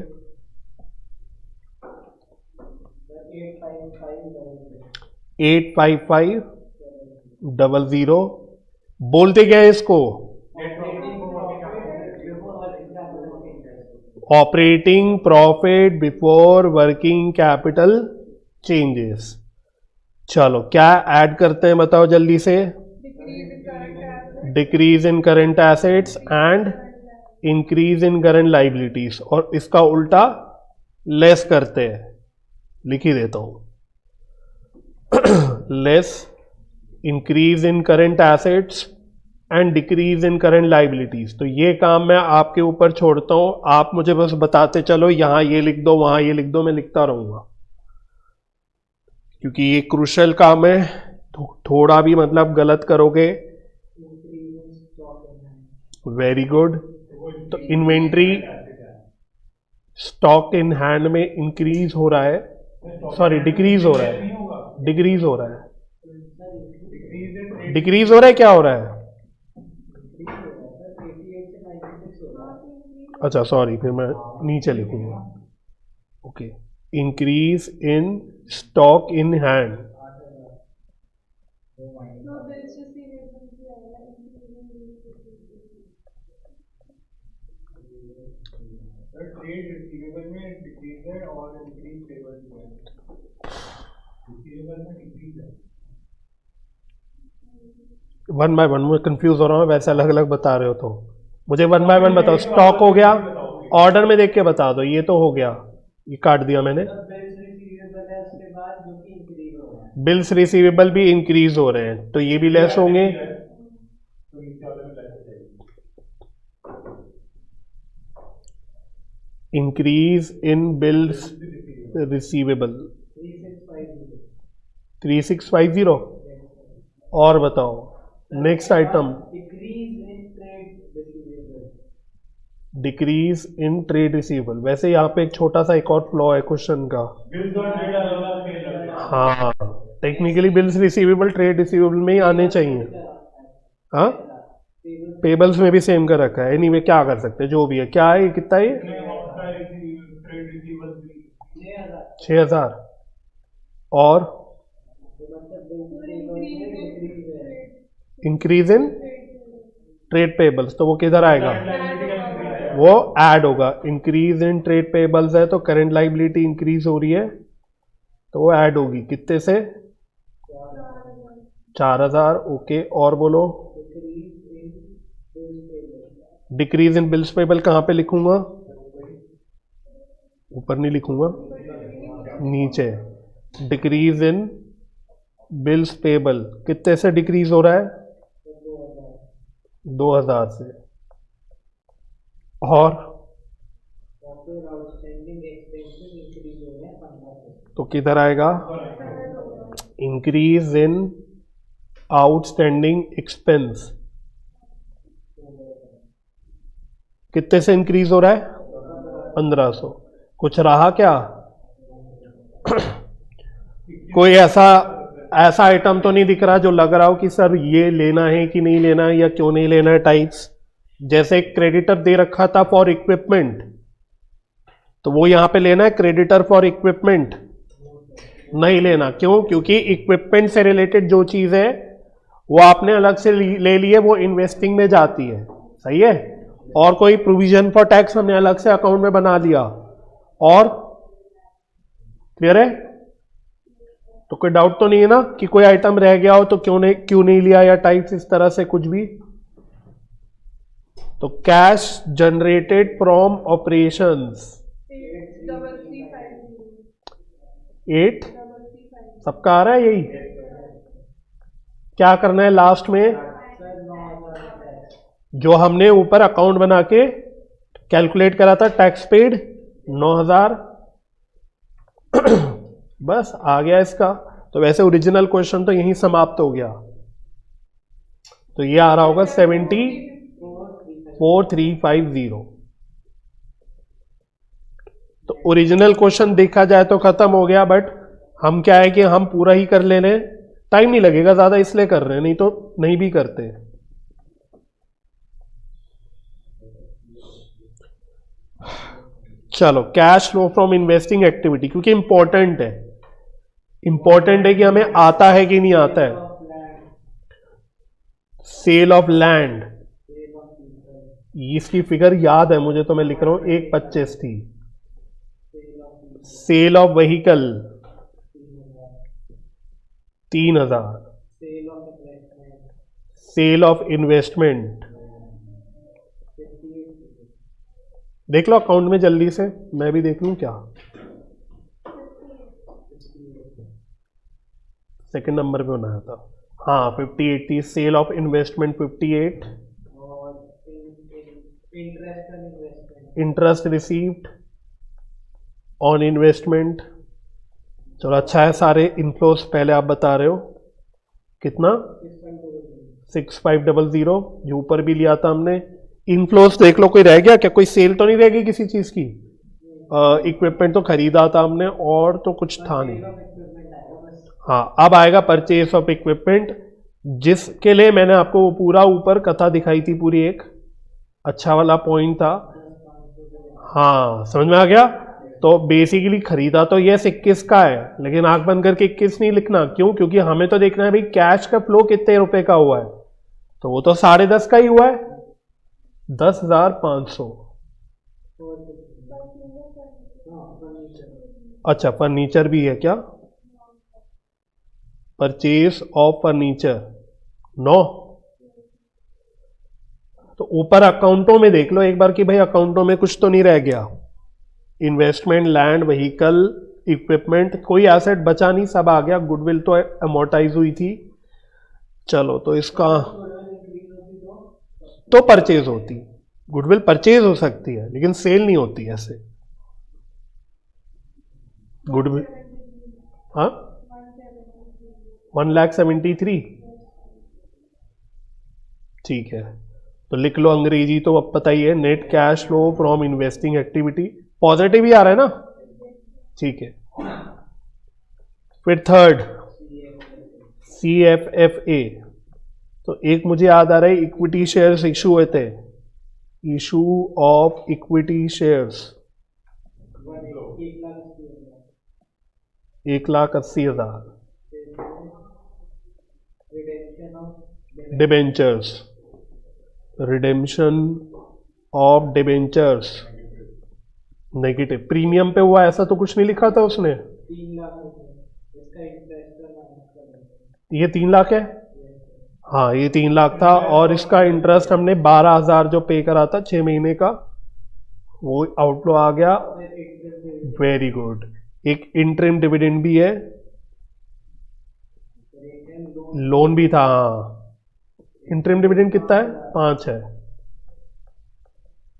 85500। बोलते क्या है इसको? Operating profit before working capital changes. चलो क्या ऐड करते हैं बताओ जल्दी से। Decrease in current assets and increase in current liabilities, और इसका उल्टा लेस करते हैं, लिख ही देता हूं less increase in current assets and decrease in current liabilities. तो ये काम मैं आपके ऊपर छोड़ता हूं, आप मुझे बस बताते चलो यहां ये लिख दो वहां ये लिख दो, मैं लिखता रहूंगा क्योंकि ये क्रूशल काम है। थोड़ा भी मतलब गलत करोगे। Very good. तो इन्वेंट्री स्टॉक इन हैंड में इंक्रीज हो रहा है, सॉरी डिक्रीज हो रहा है, डिक्रीज हो रहा है, डिक्रीज हो रहा है, क्या हो रहा है? अच्छा सॉरी, फिर मैं नीचे लिखूंगा। Okay, increase in stock in hand. Trade receivable में डिक्रीज है और इंक्रीज पेबल में है। रिसीवेबल में डिक्रीज है। वन बाय वन में कंफ्यूज हो रहा हूँ, वैसे अलग अलग बता रहे हो तो मुझे वन बाय वन बताओ। स्टॉक हो गया, ऑर्डर में देख के बता दो। ये तो हो गया, ये काट दिया मैंने। बिल्स रिसीवेबल भी इंक्रीज हो रहे हैं तो ये भी लेस होंगे। Increase in bills receivable 3650। और बताओ next item, decrease in trade receivable. वैसे यहाँ पे एक छोटा सा एक और फ्लॉ है क्वेश्चन का। हाँ, technically bills receivable trade receivable में ही आने चाहिए। हाँ, पेबल्स में भी सेम कर रखा है। एनीवे क्या कर सकते हैं, जो भी है। क्या है ये, कितना है? 6000। और इंक्रीज इन ट्रेड पेबल्स, तो वो किधर आएगा? वो ऐड होगा। इंक्रीज इन ट्रेड पेबल्स है तो करंट लाइबिलिटी इंक्रीज हो रही है तो वो ऐड होगी। कितने से? 4000। ओके, और बोलो। डिक्रीज इन बिल्स पेबल कहाँ पे लिखूंगा? ऊपर नहीं लिखूंगा, नीचे। डिक्रीज इन बिल्स पेबल कितने से डिक्रीज हो रहा है? 2000 से। और तो किधर आएगा? इंक्रीज इन आउटस्टैंडिंग एक्सपेंस कितने से इंक्रीज हो रहा है? 1500। कुछ रहा क्या? कोई ऐसा आइटम तो नहीं दिख रहा जो लग रहा हो कि सर ये लेना है कि नहीं लेना है या क्यों नहीं लेना है टाइप्स। जैसे क्रेडिटर दे रखा था फॉर इक्विपमेंट, तो वो यहां पे लेना है क्रेडिटर फॉर इक्विपमेंट? नहीं लेना। क्यों? क्योंकि इक्विपमेंट से रिलेटेड जो चीज है वो आपने अलग से ले ली है, वो इन्वेस्टिंग में जाती है। सही है। और कोई प्रोविजन फॉर टैक्स हमने अलग से अकाउंट में बना दिया। और क्लियर है? तो कोई डाउट तो नहीं है ना कि कोई आइटम रह गया हो तो क्यों नहीं लिया, या टाइप्स इस तरह से कुछ भी। तो कैश जनरेटेड फ्रॉम ऑपरेशंस 8 सबका आ रहा है यही। क्या करना है लास्ट में? जो हमने ऊपर अकाउंट बना के कैलकुलेट करा था टैक्स पेड 9000 बस आ गया इसका। तो वैसे ओरिजिनल क्वेश्चन तो यहीं समाप्त हो गया। तो ये आ रहा होगा 74350। तो ओरिजिनल क्वेश्चन देखा जाए तो खत्म हो गया, बट हम क्या है कि हम पूरा ही कर ले रहे, टाइम नहीं लगेगा ज्यादा इसलिए कर रहे हैं, नहीं तो नहीं भी करते। चलो, cash flow from investing activity, क्योंकि इंपॉर्टेंट है कि हमें आता है कि नहीं आता है। सेल ऑफ लैंड, इसकी फिगर याद है मुझे, तो मैं लिख रहा हूं 1.25 थी। Sale of vehicle 3,000। Sale of investment sale of investment, देख लो अकाउंट में जल्दी से, मैं भी देख लूं क्या। सेकंड नंबर पे बनाया था, हाँ 58 थी। Sale of investment 58। और interest on investment interest received on investment. चलो अच्छा है, सारे इनफ्लोस पहले आप बता रहे हो। कितना? 6500, जो ऊपर भी लिया था हमने। इनफ्लोस देख लो, कोई रह गया क्या? कोई सेल तो नहीं रह गई किसी चीज की? इक्विपमेंट तो खरीदा था हमने, और तो कुछ था नहीं। इक्विपमेंट आएगा बस। हाँ, अब आएगा परचेज ऑफ इक्विपमेंट, जिसके लिए मैंने आपको वो पूरा ऊपर कथा दिखाई थी पूरी, एक अच्छा वाला पॉइंट था। हाँ समझ में आ गया। तो बेसिकली खरीदा तो ये 21 का है, लेकिन आंख बंद करके 21 नहीं लिखना। क्यों? क्योंकि हमें तो देखना है भाई कैश का फ्लो कितने रुपए का हुआ है, तो वो तो 10.5 का ही हुआ है, 10,500। अच्छा फर्नीचर भी है क्या? Purchase of furniture 9। तो ऊपर अकाउंटों में देख लो एक बार कि भाई अकाउंटों में कुछ तो नहीं रह गया। इन्वेस्टमेंट, लैंड, व्हीकल, इक्विपमेंट, कोई एसेट बचा नहीं, सब आ गया। गुडविल तो अमोर्टाइज हुई थी। चलो तो इसका तो परचेज होती, गुडविल परचेज हो सकती है लेकिन सेल नहीं होती ऐसे। गुडविल, हाँ 1,73,000। ठीक है, तो लिख लो अंग्रेजी तो अब पता ही है। Net cash flow from investing activity positive ही आ रहा है ना? ठीक है। फिर थर्ड CFFA, तो एक मुझे याद आ रहा है, इक्विटी शेयर्स इशू हुए थे। Issue of equity shares 1,80,000। Debentures, redemption of debentures negative. Premium पे हुआ ऐसा तो कुछ नहीं लिखा था उसने। 3 लाख रुपए इसका इंटरेस्ट ये 3 लाख है, हाँ ये 3 लाख था, और इसका इंटरेस्ट हमने 12,000 जो पे करा था 6 महीने का, वो आउटफ्लो आ गया। Very good. एक इंटरिम डिविडेंड भी है, लोन भी था। हाँ, इंटरिम डिविडेंड कितना है? 5 है।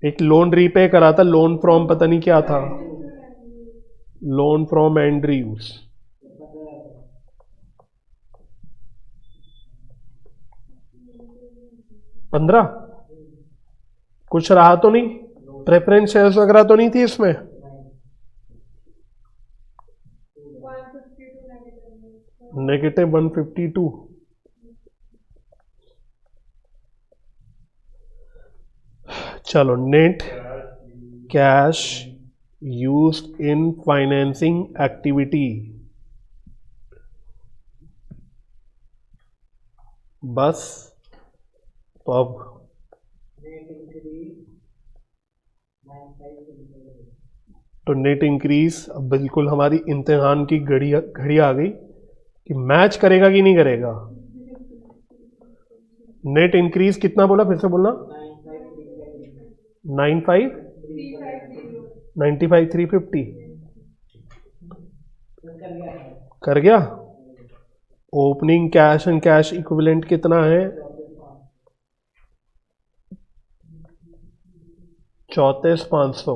एक लोन रीपे करा था, लोन फ्रॉम पता नहीं क्या था, लोन फ्रॉम एंड्रयूज। 15। कुछ रहा तो नहीं? प्रेफरेंस शेयर्स वगैरह तो नहीं थी इसमें? 152 -152। चलो, net cash used in financing activity, बस। तो अब तो नेट इंक्रीज, अब बिल्कुल हमारी इम्तिहान की घड़ी घड़ी आ गई कि मैच करेगा कि नहीं करेगा। नेट इंक्रीज कितना बोला, फिर से बोलना। 95 95 350 कर गया। Opening cash and cash equivalent कितना है? 34,500।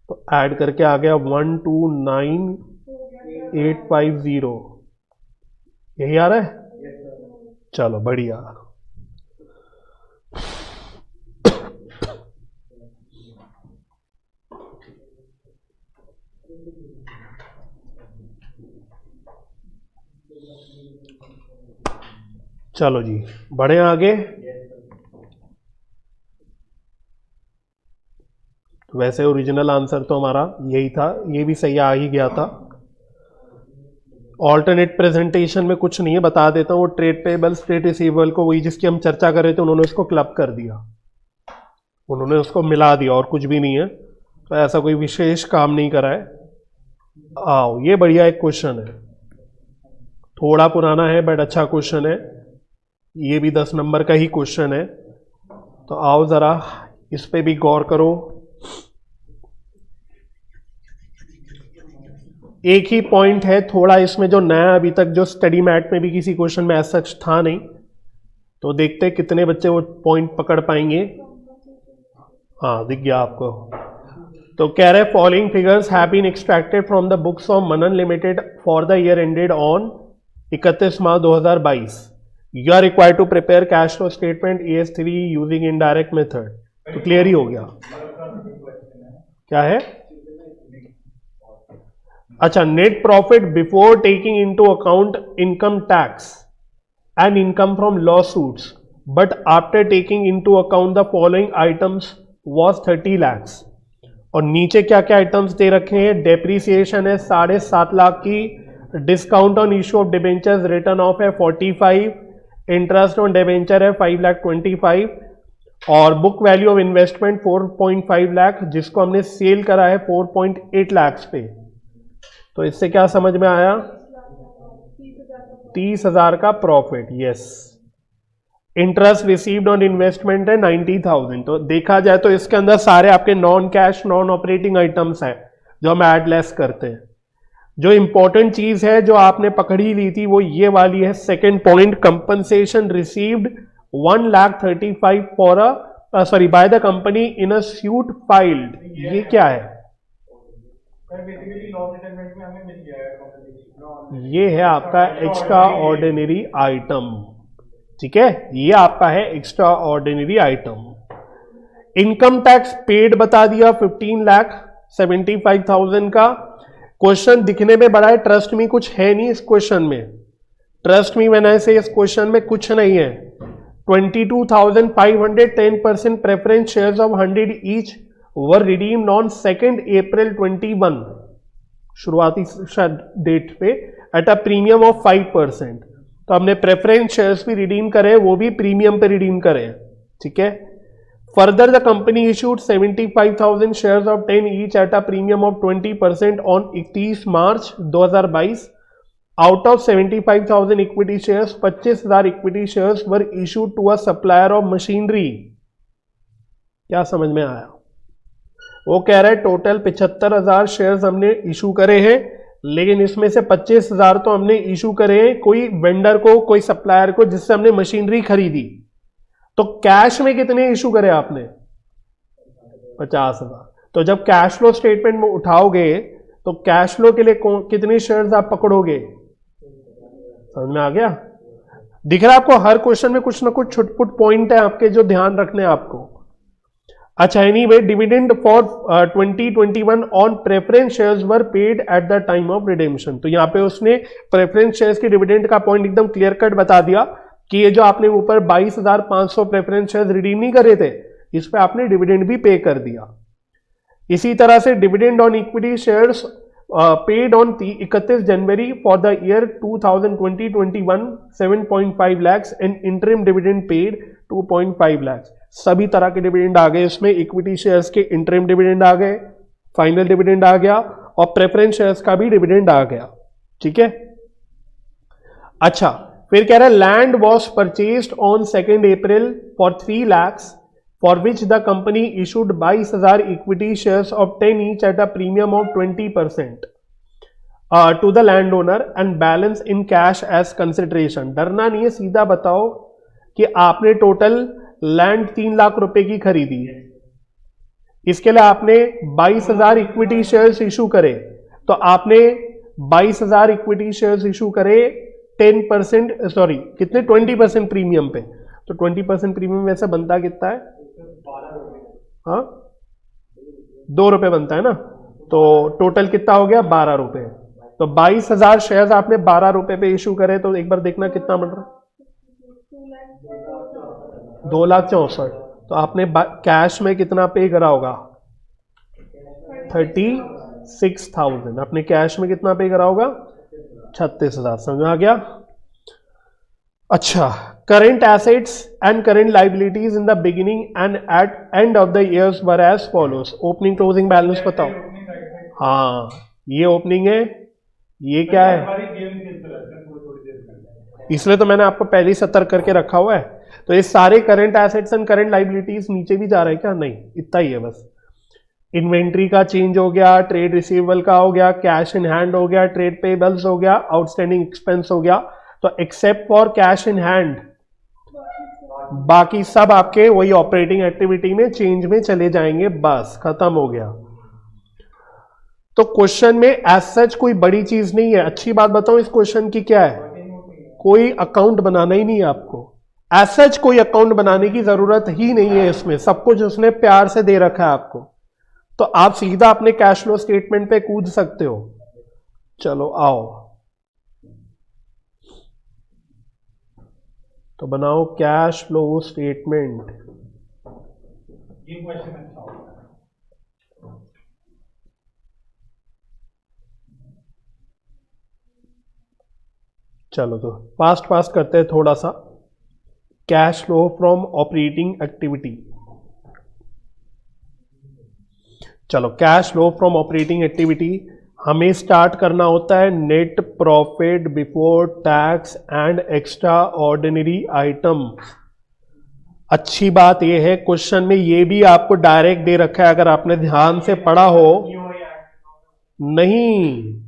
तो ऐड करके आ गया 129,850। यही आ रहा है? चलो बढ़िया। चलो जी बढ़े आगे। वैसे ओरिजिनल आंसर तो हमारा यही था, ये भी सही आ ही गया था। ऑल्टरनेट प्रेजेंटेशन में कुछ नहीं है, बता देता हूँ। वो ट्रेड पेबल्स ट्रेड रिसीवेबल को वही जिसकी हम चर्चा कर रहे थे उन्होंने उसको क्लब कर दिया, उन्होंने उसको मिला दिया, और कुछ भी नहीं है। तो ऐसा कोई विशेष काम नहीं करा है। आओ, ये बढ़िया एक क्वेश्चन है, थोड़ा पुराना है बट अच्छा क्वेश्चन है। ये भी 10 नंबर का ही क्वेश्चन है। तो आओ जरा इस पे भी गौर करो। एक ही पॉइंट है थोड़ा इसमें जो नया, अभी तक जो स्टडी मैट में भी किसी क्वेश्चन में ऐसा था नहीं। तो देखते हैं कितने बच्चे वो पॉइंट पकड़ पाएंगे। हाँ, दिख गया आपको। तो कह रहे following figures have been extracted from the books of Manan limited for the year ended on 31 March 2022। You are required to prepare cash flow statement ES3 using indirect method. तो क्लियर ही हो गया। क्या है? अच्छा, net profit before taking into account income tax and income from lawsuits but after taking into account the following items was 30 lakhs। और नीचे क्या क्या आइटम्स दे रखे हैं? डेप्रीसिएशन है 7.5 लाख की, discount on issue of debentures return of है 45, interest on debenture है 5,25,000 और book value of investment 4.5 lakh जिसको हमने सेल करा है 4.8 लाख पे। तो इससे क्या समझ में आया? 30,000 का profit. Yes. Interest received on investment है 90,000। तो देखा जाए तो इसके अंदर सारे आपके non cash non operating items हैं जो हम ऐड लेस करते हैं। जो इंपॉर्टेंट चीज है जो आपने पकड़ी ली थी वो ये वाली है, second point, compensation received 1,35,000 for by the company in a suit filed. ये क्या है? बेसिकली लॉ सेटलमेंट में हमें मिल गया है compensation। ये है आपका एक्स्ट्रा ऑर्डिनरी आइटम। ठीक है, ये आपका है extra ordinary item. Income tax paid बता दिया 15,75,000 का। क्वेश्चन दिखने में बड़ा है, ट्रस्ट में कुछ है नहीं इस क्वेश्चन में। ट्रस्ट मी व्हेन आई से इस क्वेश्चन में कुछ नहीं है। 22,500 10% preference shares of 100 each were redeemed on 2 अप्रैल 21 शुरुआती डेट पे एट अ प्रीमियम ऑफ 5%। तो हमने प्रेफरेंस शेयर्स भी रिडीम करे, वो भी प्रीमियम पे रिडीम करे। ठीक है। Further the company issued 75,000 shares of 10 each at a premium of 20% on 31 March 2022। Out of 75,000 equity shares 25,000 equity shares were issued to a supplier of machinery. क्या समझ में आया? वो कह रहा है टोटल 75,000 शेयर्स हमने इशू करे हैं, लेकिन इसमें से 25,000 तो हमने इशू करे हैं कोई वेंडर को, कोई सप्लायर को जिससे हमने मशीनरी खरीदी। तो कैश में कितने इशू करे आपने? 50,000। तो जब कैश फ्लो स्टेटमेंट में उठाओगे तो कैश फ्लो के लिए कितने शेयर्स आप पकड़ोगे? समझ में आ गया? दिख रहा है आपको? हर क्वेश्चन में कुछ ना कुछ छुटपुट पॉइंट है आपके जो ध्यान रखने आपको। अच्छा, anyway dividend for 2021 on preference shares were paid at the time of redemption. तो यहां पे उसने प्रेफरेंस शेयर्स की डिविडेंड का पॉइंट एकदम क्लियर कट बता दिया कि ये जो आपने ऊपर 22,500 प्रेफरेंस शेयर्स रिडीम नहीं करे थे, इस पे आपने डिविडेंड भी पे कर दिया। इसी तरह से dividend on equity shares paid on 31 January for the year 2020-21 7.5 lakhs and interim dividend paid 2.5 lakhs। सभी तरह के डिविडेंड आ गए इसमें। इक्विटी शेयर्स के इंटरिम डिविडेंड आ गए, फाइनल डिविडेंड आ गया और प्रेफरेंस शेयर्स का भी डिविडेंड आ गया। ठीक है। अच्छा, फिर कह रहा है land was purchased on 2 April for 3 lakhs for which the company issued 22,000 equity shares of 10 each at a premium of 20% to the land owner and balance in cash as consideration. डरना नहीं है, सीधा बताओ कि आपने टोटल लैंड 3 लाख रुपए की खरीदी, इसके लिए आपने 22,000 इक्विटी शेयर्स इशू करे। तो आपने 22,000 इक्विटी शेयर्स इशू करे 10%, सॉरी कितने, 20% प्रीमियम पे। तो 20% प्रीमियम वैसे बनता कितना है? हाँ, 2 रुपए बनता है ना। तो टोटल कितना हो गया? 12 रुपए। तो 22,000 शेयर्स आपने 12 रुपए पे इशू करे, तो एक बार देखना कितना बन रहा है? 2,64,000। तो आपने कैश में कितना पे करा होगा? 36,000। आपने कैश में कितना पे करा होगा? 36,000 समझ आ गया। अच्छा, current assets and current liabilities in the beginning and at end of the years were as follows. Opening closing balance बताओ। ओपनिंग राइट साइड हाँ, ये ओपनिंग है, ये क्या है, हमारी गेम खेलते रहते हैं थोड़ी देर पहले, इसलिए तो मैंने आपको पहले ही सतर्क करके रखा हुआ है। तो ये सारे current assets and current liabilities नीचे भी जा रहे हैं क्या? नहीं, इतना ही है बस। इन्वेंट्री का चेंज हो गया, ट्रेड रिसीवेबल का हो गया, कैश इन हैंड हो गया, ट्रेड पेबल्स हो गया, आउटस्टैंडिंग एक्सपेंस हो गया। तो except for cash in hand बाकी सब आपके वही ऑपरेटिंग एक्टिविटी में चेंज में चले जाएंगे, बस खत्म हो गया। तो क्वेश्चन में एज सच कोई बड़ी चीज नहीं है। अच्छी बात बताऊं इस क्वेश्चन की क्या है, कोई अकाउंट बनाना ही नहीं है आपको। एज सच कोई अकाउंट बनाने की जरूरत ही नहीं है इसमें, सब कुछ उसने प्यार से दे रखा है आपको। तो आप सीधा अपने कैश फ्लो स्टेटमेंट पे कूद सकते हो। चलो आओ, तो बनाओ कैश फ्लो स्टेटमेंट। ये क्वेश्चन अच्छा होता है। चलो तो फास्ट करते हैं थोड़ा सा। Cash flow from operating activity. चलो, cash flow from operating activity हमें स्टार्ट करना होता है net profit before tax and extraordinary item. अच्छी बात यह है क्वेश्चन में ये भी आपको डायरेक्ट दे रखा है, अगर आपने ध्यान से पढ़ा हो। नहीं,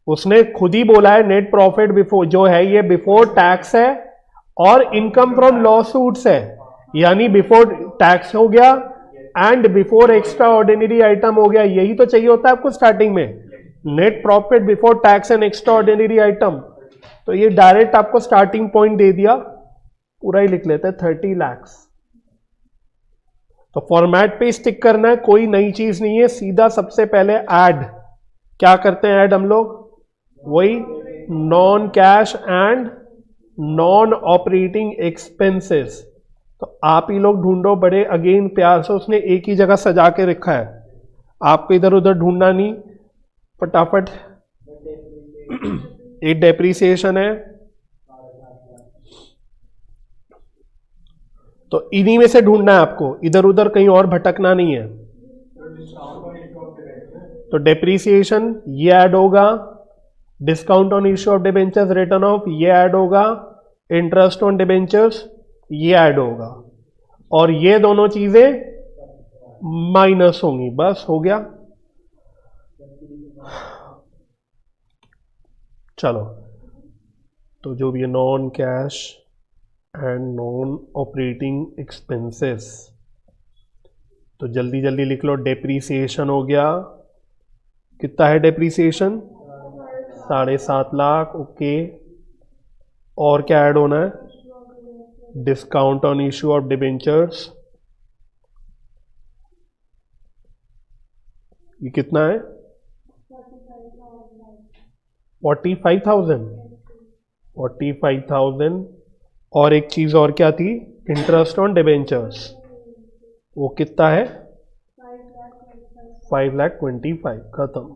उसने खुद ही बोला है नेट प्रॉफिट बिफोर, जो है ये बिफोर टैक्स है और इनकम फ्रॉम लॉ सूट्स है, यानी बिफोर टैक्स हो गया and before extraordinary item हो गया। यही तो चाहिए होता है आपको स्टार्टिंग में, net profit before tax and extraordinary item. तो ये डायरेक्ट आपको स्टार्टिंग पॉइंट दे दिया, पूरा ही लिख लेते हैं 30 लाख। तो फॉर्मेट पे स्टिक करना है, कोई नई चीज नहीं है। सीधा सबसे पहले ऐड, क्या करते हैं ऐड हम लोग, वही non cash and non operating expenses. तो आप ही लोग ढूंढो, बड़े अगेन प्यार से उसने एक ही जगह सजा के रखा है, आपको इधर उधर ढूंढना नहीं, फटाफट। एक डेप्रीसिएशन है, तो इन्हीं में से ढूंढना है आपको, इधर उधर कहीं और भटकना नहीं है। तो डेप्रीसिएशन ये ऐड होगा, discount on issue of debentures return of ये ऐड होगा, इंटरेस्ट ऑन डिबेंचर्स ये ऐड होगा, और ये दोनों चीजें माइनस होंगी। बस हो गया। चलो, तो जो भी है non cash and non operating expenses, तो जल्दी जल्दी लिख लो। डेप्रीसिएशन हो गया, कितना है डेप्रीसिएशन, 7.5 लाख। ओके, और क्या ऐड होना है, discount on issue of debentures, ये कितना है 45,000। और एक चीज और क्या थी, इंटरेस्ट ऑन डिबेंचर्स, वो कितना है 5,25,000। खत्म।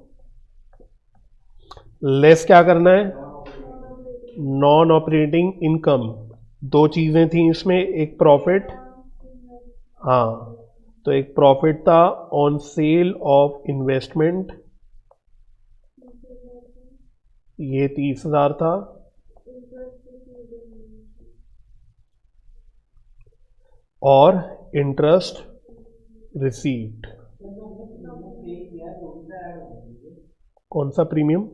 लेस क्या करना है, नॉन ऑपरेटिंग इनकम। दो चीजें थी इसमें, एक प्रॉफिट, हाँ, तो एक प्रॉफिट था ऑन सेल ऑफ इन्वेस्टमेंट, ये 30,000 था, और इंटरेस्ट रिसीव्ड। कौन सा प्रीमियम,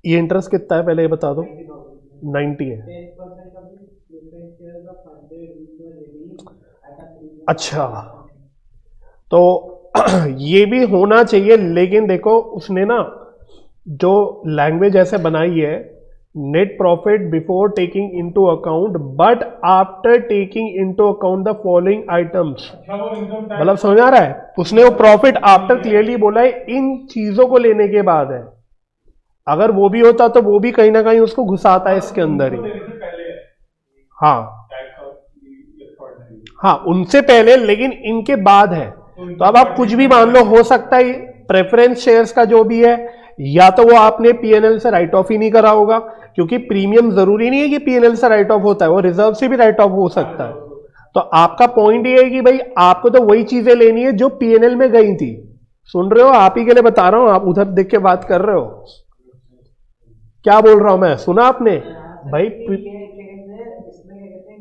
ये इंटरेस्ट कितना है पहले ये बता दो। 90 है। अच्छा, तो ये भी होना चाहिए, लेकिन देखो उसने ना जो लैंग्वेज ऐसे बनाई है, net profit before taking into account but after taking into account the following items. मतलब समझ आ रहा है, उसने वो प्रॉफिट आफ्टर क्लियरली बोला है, इन चीजों को लेने के बाद है। अगर वो भी होता तो वो भी कहीं ना कहीं उसको घुसाता है इसके अंदर ही। हाँ, उनसे पहले, लेकिन इनके बाद है। तो अब आप कुछ भी मान लो, हो सकता है प्रेफरेंस शेयर्स का जो भी है, या तो वो आपने पीएनएल से राइट ऑफ ही नहीं करा होगा, क्योंकि प्रीमियम जरूरी नहीं है कि पीएनएल से राइट ऑफ होता है, वो रिजर्व से भी राइट ऑफ हो सकता है। तो आपका पॉइंट ये है कि भाई आपको तो वही चीजें लेनी है जो पीएनएल में गई थी। सुन रहे हो, आप ही के लिए बता रहा हूं, आप उधर देख के बात कर रहे हो। क्या बोल रहा हूं मैं, सुना आपने भाई? इसमें क्या कहते हैं,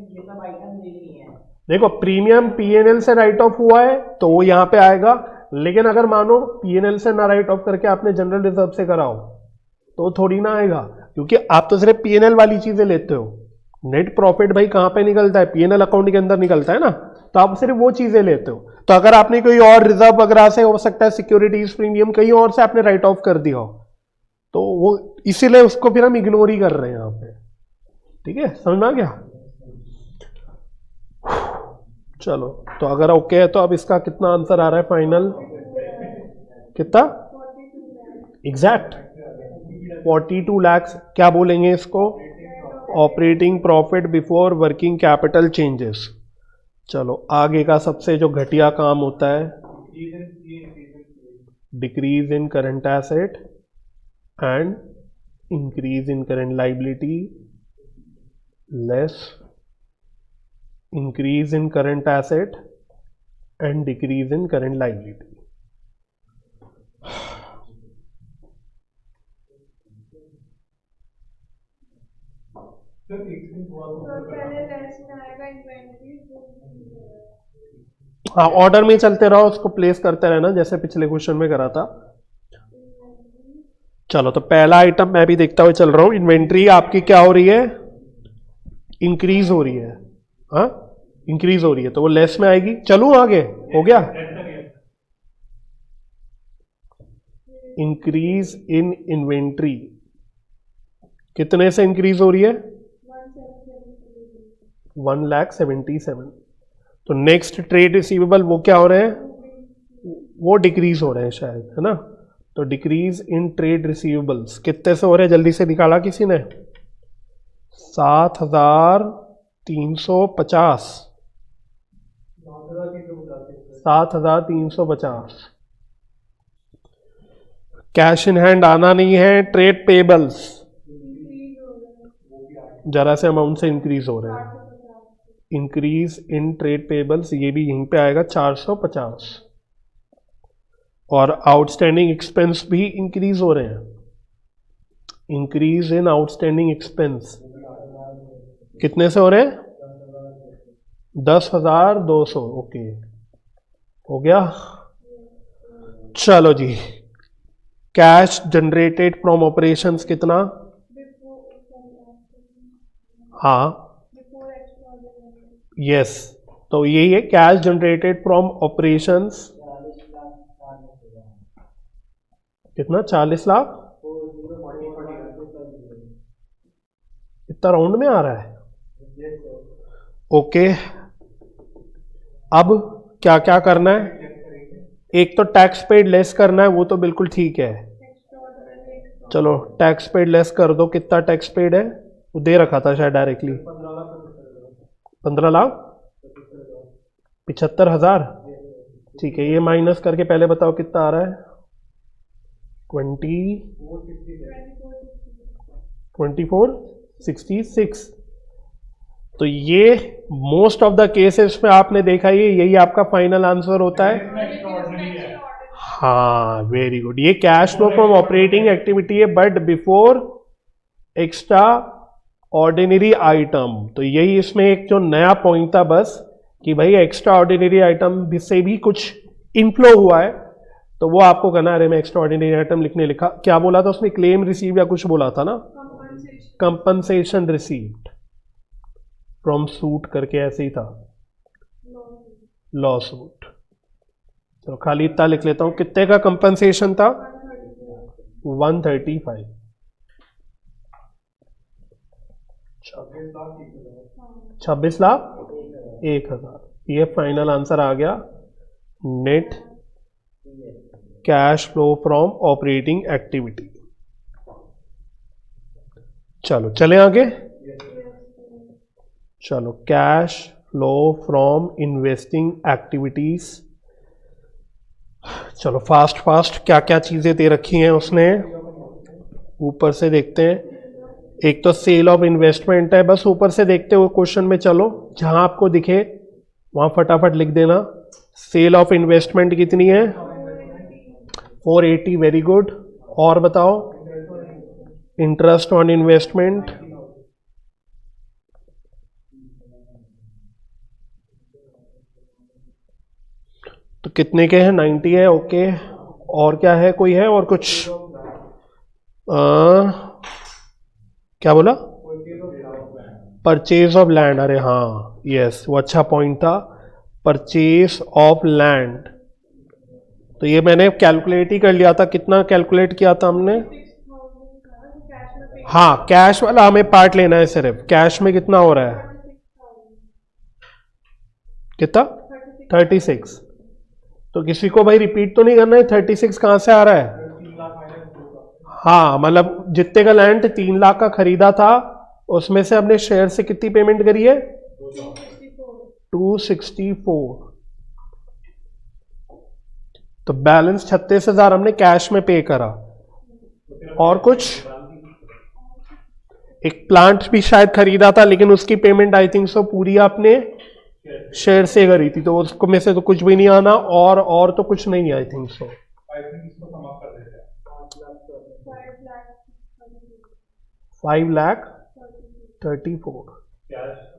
ये सब आइटम लेनी है। देखो प्रीमियम पीएनएल से राइट ऑफ हुआ है तो वो यहां पे आएगा, लेकिन अगर मानो पीएनएल से ना राइट ऑफ करके आपने जनरल रिजर्व से कराओ तो थोड़ी ना आएगा, क्योंकि आप तो सिर्फ पीएनएल वाली चीजें लेते हो। नेट प्रॉफिट भाई कहां पे निकलता है? पीएनएल अकाउंट के अंदर निकलता है ना, तो आप सिर्फ वो चीजें लेते हो। तो अगर आपने कोई और रिजर्व वगैरह से, हो सकता है सिक्योरिटीज प्रीमियम कहीं और से आपने राइट ऑफ कर दिया हो, तो वो इसीलिए उसको फिर हम इग्नोर ही कर रहे हैं यहां पे। ठीक है, समझ में आ गया? चलो, तो अगर ओके है तो अब इसका कितना आंसर आ रहा है फाइनल? कितना एग्जैक्ट? 42 लाख। क्या बोलेंगे इसको? Operating profit before working capital changes. चलो, आगे का सबसे जो घटिया काम होता है, decrease in current asset and increase in current liability less increase in current asset and decrease in current liability. तो पहले लेस में आएगा इन्वेंटरी। हाँ, ऑर्डर में चलते रहो, उसको प्लेस करते रहना जैसे पिछले क्वेश्चन में करा था। चलो, तो पहला आइटम मैं भी देखता हुआ चल रहा हूं। इन्वेंट्री आपकी क्या हो रही है? इंक्रीज हो रही है। हाँ, इंक्रीज हो रही है तो वो लेस में आएगी। चलूं आगे? हो गया। इंक्रीज इन इन्वेंट्री कितने से इंक्रीज हो रही है? 1,77,000। तो नेक्स्ट ट्रेड रिसीवेबल वो क्या हो रहे हैं? वो डिक्रीज हो रहे हैं शायद, है ना? तो डिक्रीज इन ट्रेड रिसीवेबल्स कितने से हो रहे हैं? जल्दी से निकाला किसी ने? 7,350। 7,350। कैश इन हैंड आना नहीं है। ट्रेड पेबल्स जरा से अमाउंट से इंक्रीज हो रहे हैं। इंक्रीज इन ट्रेड पेबल्स ये भी यहीं पे आएगा 450। और आउटस्टैंडिंग एक्सपेंस भी इंक्रीज हो रहे हैं। इंक्रीज इन आउटस्टैंडिंग एक्सपेंस कितने से हो रहे हैं? 10,200। ओके, हो गया। चलो जी, कैश जनरेटेड फ्रॉम ऑपरेशंस कितना? हाँ, यस, तो यही है कैश जनरेटेड फ्रॉम ऑपरेशंस। कितना? 40 लाख। इतना राउंड में आ रहा है। ओके, अब क्या क्या करना है? एक तो टैक्स पेड लेस करना है, वो तो बिल्कुल ठीक है। चलो, टैक्स पेड लेस कर दो। कितना टैक्स पेड है? वो दे रखा था शायद डायरेक्टली 15,75,000। ठीक है, ये माइनस करके पहले बताओ कितना आ रहा है? 2466। तो ये मोस्ट ऑफ द केसेस में आपने देखा ये यही आपका फाइनल आंसर होता है। हाँ, वेरी गुड। ये cash flow from operating activity है, but before extraordinary item. तो यही इसमें एक जो नया पॉइंट था बस, कि भाई एक्स्ट्रा ऑर्डिनरी आइटम से भी कुछ इनफ्लो हुआ है तो वो आपको करना है। अरे मैं एक्स्ट्रा ऑर्डिनरी आइटम लिखने लिखा, क्या बोला था उसमें? क्लेम रिसीव या कुछ बोला था ना? कंपनसेशन रिसीव्ड फ्रॉम सूट करके ऐसे ही था, लॉ सूट। तो खाली इतना लिख लेता हूं। कितने का कंपनसेशन था? 135। 26 लाख 1,000। ये फाइनल आंसर आ गया। Net cash flow from operating activity. चलो चले आगे। चलो, cash flow from investing activities. चलो फास्ट फास्ट, क्या क्या चीजें दे रखी हैं उसने? ऊपर से देखते हैं, एक तो सेल ऑफ इन्वेस्टमेंट है, बस ऊपर से देखते हुए क्वेश्चन में चलो, जहां आपको दिखे वहां फटाफट लिख देना। सेल ऑफ इन्वेस्टमेंट कितनी है? 480, वेरी गुड। और बताओ, इंटरेस्ट ऑन इन्वेस्टमेंट तो कितने के हैं? 90 है, ओके। और क्या है, कोई है और कुछ? क्या बोला? परचेज ऑफ लैंड, अरे हाँ यस, वो अच्छा पॉइंट था, परचेज ऑफ लैंड। तो ये मैंने कैलकुलेट ही कर लिया था, कितना कैलकुलेट किया था हमने? 6,000 का जो कैश में पे हाँ, कैश वाला हमें पार्ट लेना है सिर्फ। कैश में कितना हो रहा है? 36,000 कितना? 36। तो किसी को भाई रिपीट तो नहीं करना है, 36 कहां से आ रहा है? हाँ, मतलब जितने का लैंड 3 लाख का खरीदा था, उसमें से हमने शेयर से कितनी पेमेंट करी है? 264। तो बैलेंस 36,000 हमने कैश में पे करा। और कुछ? एक प्लांट भी शायद खरीदा था, लेकिन उसकी पेमेंट आई थिंक सो पूरी आपने शेयर से करी थी, तो उसको में से तो कुछ भी नहीं आना। और तो कुछ नहीं, आई थिंक सो। 5,34,000।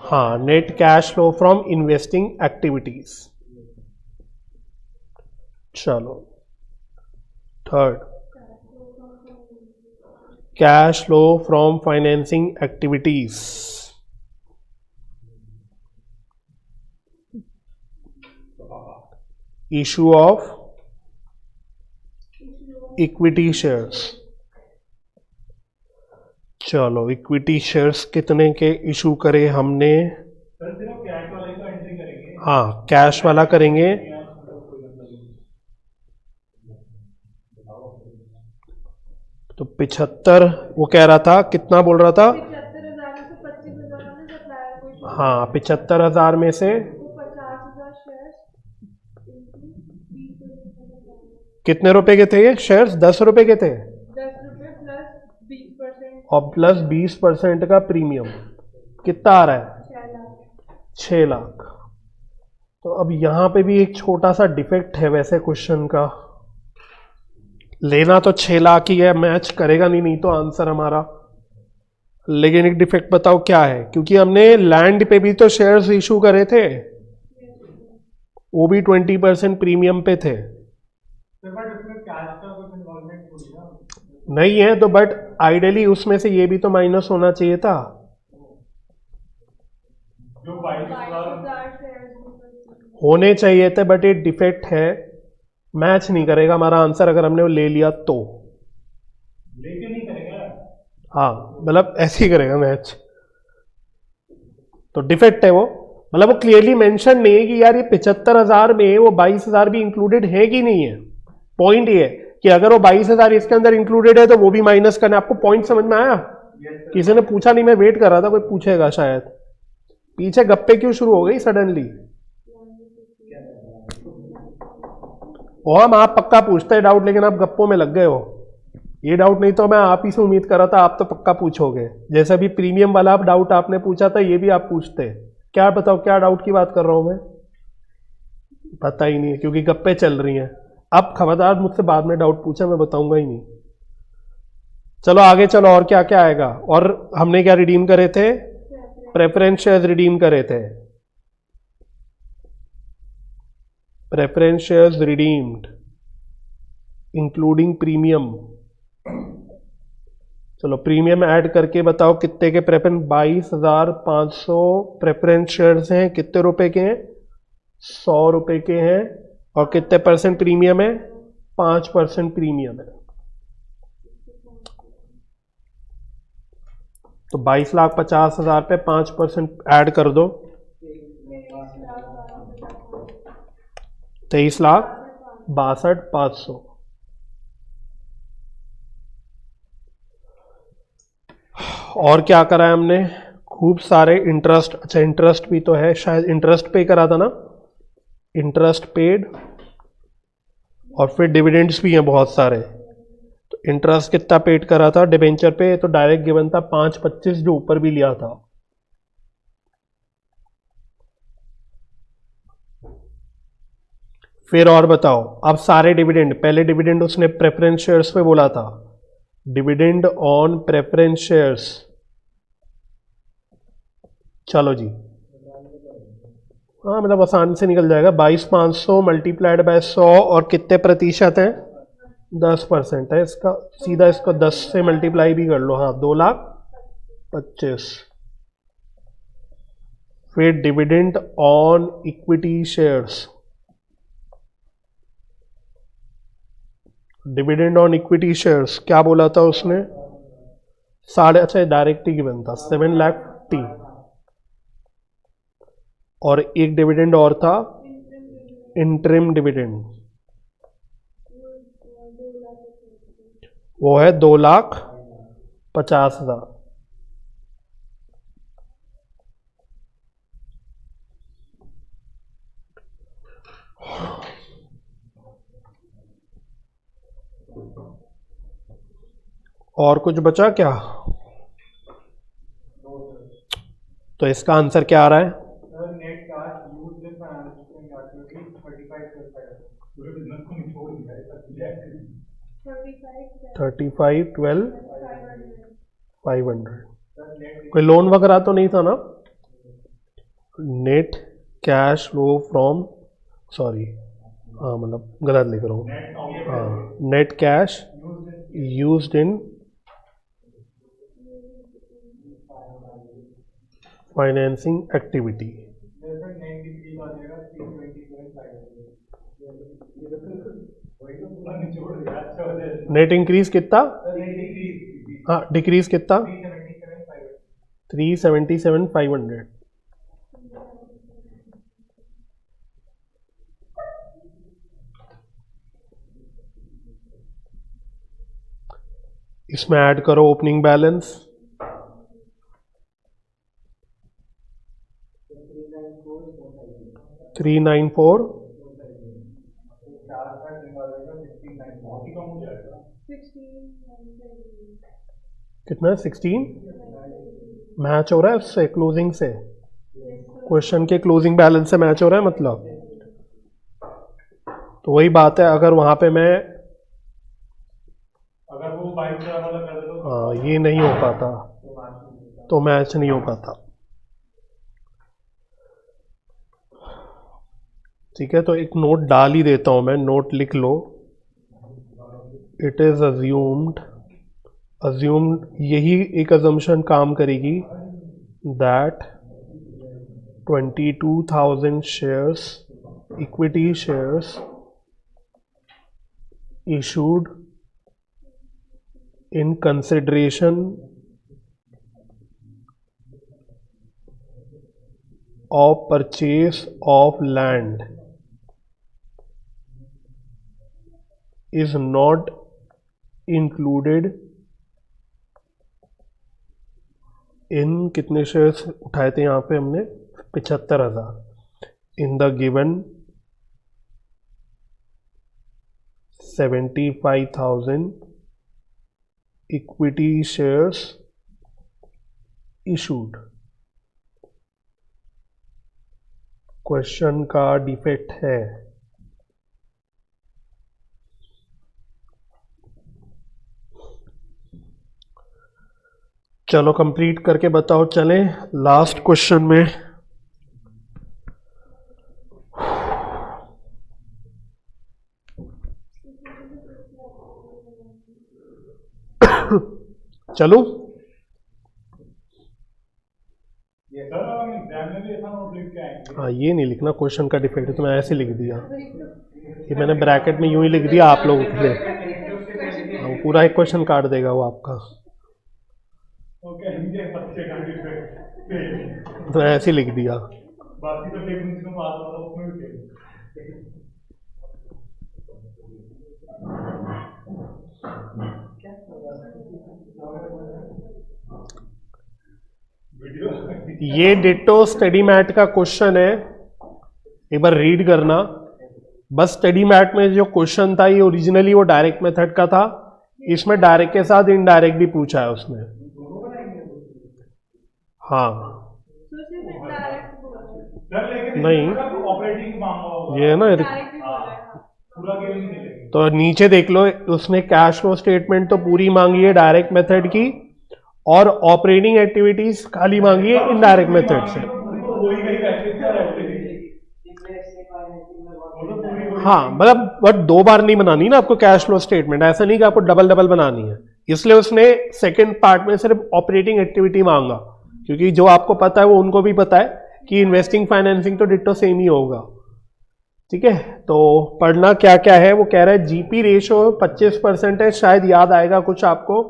हाँ, net cash flow from investing activities. चलो third, cash flow from financing activities. Issue of equity shares. चलो, इक्विटी शेयर्स कितने के इशू करे हमने? सर सिर्फ कैश वाले का एंट्री करेंगे। हाँ, कैश वाला करेंगे। तो 75, वो कह रहा था, कितना बोल रहा था? 75,000 में से 25,000 हमने सप्लायर को issue हाँ, 75,000 में से किया, तो 50,000 शेयर्स कितने रुपए के थे ये शेयर्स? 10 रुपए के थे, 10 रुपए प्लस 20% और प्लस 20% का प्रीमियम। कितना आ रहा है? 6 लाख। 6 लाख। तो अब यहां पे भी एक छोटा सा डिफेक्ट है वैसे क्वेश्चन का। लेना तो 6 लाख ही है, मैच करेगा नहीं तो आंसर हमारा। लेकिन एक डिफेक्ट बताओ क्या है, क्योंकि हमने लैंड पे भी तो शेयर्स इशू करे थे, वो भी 20% प्रीमियम पे थे। सर बट इसमें कैश का कुछ इन्वॉल्वमेंट थोड़ी ना। नहीं है तो, बट आइडियली उसमें से ये भी तो माइनस होना चाहिए था। जो 22,000 22,000 शेयर्स भी होने चाहिए थे, बट ये डिफेक्ट है, मैच नहीं करेगा हमारा आंसर अगर हमने वो ले लिया तो। लेके नहीं करेगा। हाँ, मतलब ऐसे ही करेगा मैच, तो डिफेक्ट है वो। मतलब वो क्लियरली मेंशन नहीं है कि यार ये 75,000 में वो 22,000 भी इंक्लूडेड है कि नहीं है। पॉइंट ये है कि अगर वो 22,000 इसके अंदर इंक्लूडेड है तो वो भी माइनस करना है। आपको पॉइंट समझ में आया? किसी ने पूछा नहीं, मैं वेट कर रहा था कोई पूछेगा शायद। पीछे गप्पे क्यों शुरू हो गई सडनली? ओ हम आप पक्का पूछते हैं डाउट, लेकिन आप गप्पों में लग गए हो। ये डाउट नहीं तो मैं आप ही से उम्मीद कर रहा था, आप तो पक्का पूछोगे। जैसे अभी प्रीमियम वाला आप डाउट आपने पूछा था, ये भी आप पूछते। क्या बताओ, क्या डाउट की बात कर रहा हूं मैं? पता ही नहीं है, क्योंकि गप्पे चल रही हैं। अब खबरदार मुझसे बाद में डाउट पूछा, मैं बताऊंगा ही नहीं। चलो आगे चलो, और क्या क्या आएगा? और हमने क्या रिडीम करे थे? प्रेफरेंस शेयर्स रिडीम करे थे। Preference shares redeemed including premium. चलो प्रीमियम ऐड करके बताओ कितने के प्रेफरेंस? 22,500 प्रेफरेंस शेयर्स हैं। कितने रुपए के हैं? 100 रुपए के हैं। और कितने परसेंट प्रीमियम है? 5% प्रीमियम है। तो 22,50,000 पे 5% ऐड कर दो, 23,62,500। और क्या करा है हमने? खूब सारे इंटरेस्ट। अच्छा, इंटरेस्ट भी तो है, शायद इंटरेस्ट पे करा था ना, इंटरेस्ट पेड। और फिर डिविडेंड्स भी हैं बहुत सारे। तो इंटरेस्ट कितना पेड करा था डिबेंचर पे, तो डायरेक्ट गिवन था 5.25 जो ऊपर भी लिया था। फिर और बताओ, अब सारे डिविडेंड, पहले डिविडेंड उसने प्रेफरेंस शेयर्स पे बोला था, डिविडेंड ऑन प्रेफरेंस शेयर्स। चलो जी, हाँ मतलब आसान से निकल जाएगा। 22,500 मल्टीप्लाइड बाय 100 और कितने प्रतिशत है? 10% है इसका, सीधा इसको 10 से मल्टीप्लाई भी कर लो। हाँ 2,25,000। फिर dividend on equity shares, dividend on equity shares क्या बोला था उसने? साढ़े, अच्छा डायरेक्ट ही गिवन था 7,50,000। और एक डिविडेंड और था इंटरिम डिविडेंड, वो है 2,50,000। और कुछ बचा क्या? तो इसका आंसर क्या आ रहा है? Net cash used in financial activities 35,500। पूरे बिजनेस को निचोड़ दिया है सर। 35, 12, 500। कोई लोन वगैरह तो नहीं था ना? Net cash flow from, sorry हाँ मतलब गलत लिख रहा हूँ। हाँ net cash used in financing activity. Net increase कितना? हाँ डिक्रीज कितना? 377,500। इसमें ऐड करो ओपनिंग बैलेंस, 394, कितना? 16 मैच हो रहा है उससे, क्लोजिंग से, क्वेश्चन के क्लोजिंग बैलेंस से मैच हो रहा है मतलब। तो वही बात है, अगर वहां पे मैं, अगर वो 22,000 वाला कर दे तो हाँ ये नहीं हो पाता, तो मैच नहीं हो पाता। ठीक है, तो एक नोट डाल ही देता हूं मैं, नोट लिख लो। इट इज अज्यूम्ड, यही एक अजम्पशन काम करेगी, that 22,000 shares, equity shares issued in consideration of purchase of land is not included in, कितने शेयर्स उठाए थे यहाँ पे हमने? 75,000 in the given 75,000 equity shares issued. Question का डिफेक्ट है, चलो कंप्लीट करके बताओ। चलें लास्ट क्वेश्चन में। चलो ये सर हम एग्जाम में भी ऐसा नोट लिख के आएंगे। हाँ ये नहीं लिखना क्वेश्चन का डिफेक्ट, तो मैं ऐसे लिख दिया, ये मैंने ब्रैकेट में यूं ही लिख दिया आप लोगों के लिए। हाँ, पूरा एक क्वेश्चन काट देगा वो आपका, ओके मुझे सबसे कंप्लीट तो ऐसे लिख दिया। बाकी तो टेक्निक्स में पास होता उसमें भी फेल। ये डिटो स्टडी मैट का क्वेश्चन है, एक बार रीड करना। बस स्टडी मैट में जो क्वेश्चन था ये ओरिजिनली वो डायरेक्ट मेथड का था, इसमें डायरेक्ट के साथ इनडायरेक्ट भी पूछा है उसमें। हाँ तो सिर्फ इनडायरेक्ट बोल रहे हैं, सर लेकिन नहीं, ऑपरेटिंग मांगा होगा, ये है ना, डायरेक्ट भी बोल रहे हैं। पूरा गेम नहीं मिलेगा। तो नीचे देख लो, उसने कैश फ्लो स्टेटमेंट तो पूरी मांगी है डायरेक्ट मेथड की, और ऑपरेटिंग एक्टिविटीज खाली मांगी है इनडायरेक्ट मेथड से। तो वही गई वैसे क्या रहते हैं, हाँ मतलब बट 2 बार नहीं बनानी ना आपको कैश फ्लो स्टेटमेंट, ऐसा नहीं कि आपको डबल डबल बनानी है, इसलिए उसने सेकंड पार्ट में सिर्फ ऑपरेटिंग एक्टिविटी मांगा, क्योंकि जो आपको पता है वो उनको भी पता है कि इन्वेस्टिंग फाइनेंसिंग तो डिट्टो सेम ही होगा। ठीक है, तो पढ़ना क्या क्या है, वो कह रहा है जीपी रेशो 25% है, शायद याद आएगा कुछ आपको,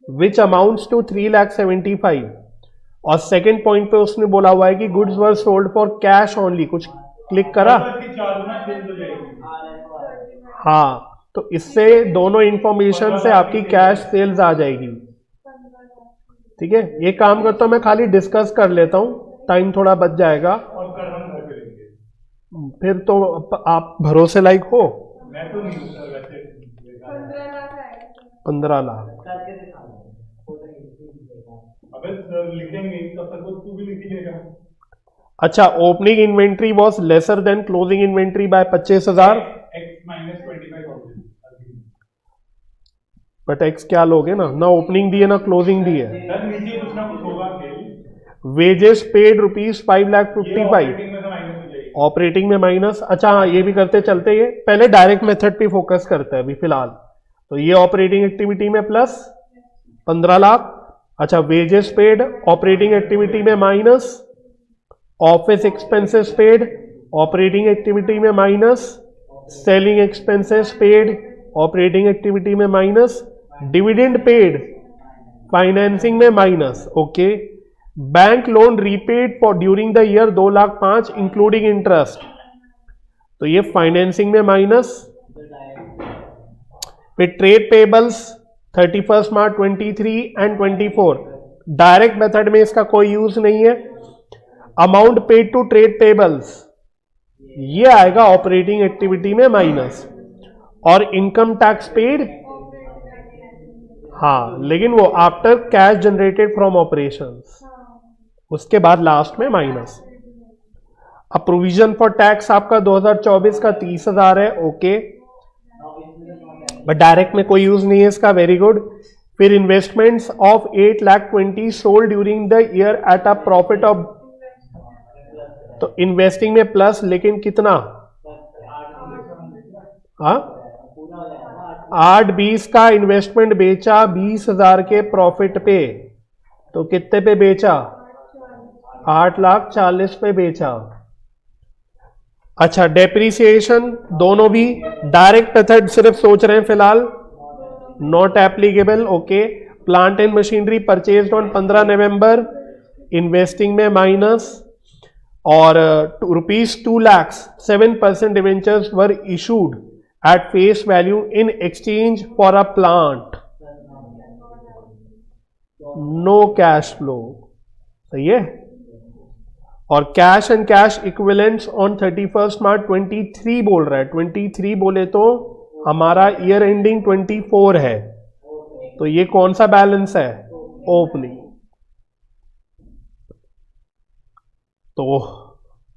विच अमाउंट्स टू 3,75,000, और सेकंड पॉइंट पे उसने बोला हुआ है कि goods were sold for cash only, कुछ क्लिक करा। चार गुना चेंज हो जाएगी। हाँ, तो इससे दोनों इंफॉर्मेशन से आपकी कैश सेल्स आ जाएगी। ठीक है, ये काम करता हूं मैं, खाली डिस्कस कर लेता हूं, टाइम थोड़ा बच जाएगा, और कर हम घर पे लेंगे। फिर तो आप भरोसे लायक हो। मैं तो नहीं हूँ सर वैसे। 15 लाख आएगा। 15 लाख, अबे सर लिखेंगे तब तक तू भी लिख ही लेगा। अच्छा, opening inventory was lesser than closing inventory by 25,000, X minus 25,000। But X क्या लोगे ना, ना ओपनिंग दी है ना क्लोजिंग दी है। सर नीचे कुछ ना कुछ होगा खेल। वेजेस पेड रुपीज 5,55,000, ऑपरेटिंग में तो माइनस हो जाएगी। ऑपरेटिंग में माइनस। अच्छा हाँ, ये भी करते चलते, ये पहले डायरेक्ट मेथड पे फोकस करते हैं अभी फिलहाल, तो ये ऑपरेटिंग एक्टिविटी में प्लस 15 लाख। अच्छा, वेजेस पेड ऑपरेटिंग एक्टिविटी में minus, office expenses paid operating activity में minus, selling expenses paid operating activity में माइनस, डिविडेंड पेड फाइनेंसिंग में minus. Okay, bank loan repaid for during the year 2,05,000 including interest, तो ये financing में minus. फिर trade payables 31 March 23 and 24, direct method में इसका कोई यूज नहीं है। Amount paid to trade payables, ये आएगा ऑपरेटिंग एक्टिविटी में माइनस, और इनकम टैक्स पेड, हाँ लेकिन वो after cash generated from operations, उसके बाद लास्ट में माइनस। अब प्रोविजन फॉर टैक्स आपका 2024 का 30,000 है। ओके, बट डायरेक्ट में कोई यूज नहीं है इसका, वेरी गुड। फिर investments of 8,20,000 sold during the year at a profit of, तो इन्वेस्टिंग में प्लस, लेकिन कितना, 8,20 का इन्वेस्टमेंट बेचा 20,000 के प्रॉफिट पे, तो कितने पे बेचा, 8,40,000 पे बेचा। अच्छा, डेप्रीसिएशन दोनों भी डायरेक्ट मेथड सिर्फ सोच रहे हैं फिलहाल, not applicable. Okay, plant and machinery purchased on 15 November, investing में माइनस, और ₹2 lakhs 7% debentures were issued at face value in exchange for a plant, no cash flow, सही है। और cash and cash equivalents on 31 March 23 बोल रहा है, 23 बोले तो हमारा ईयर एंडिंग 24 है, तो ये कौन सा बैलेंस है, ओपनिंग। तो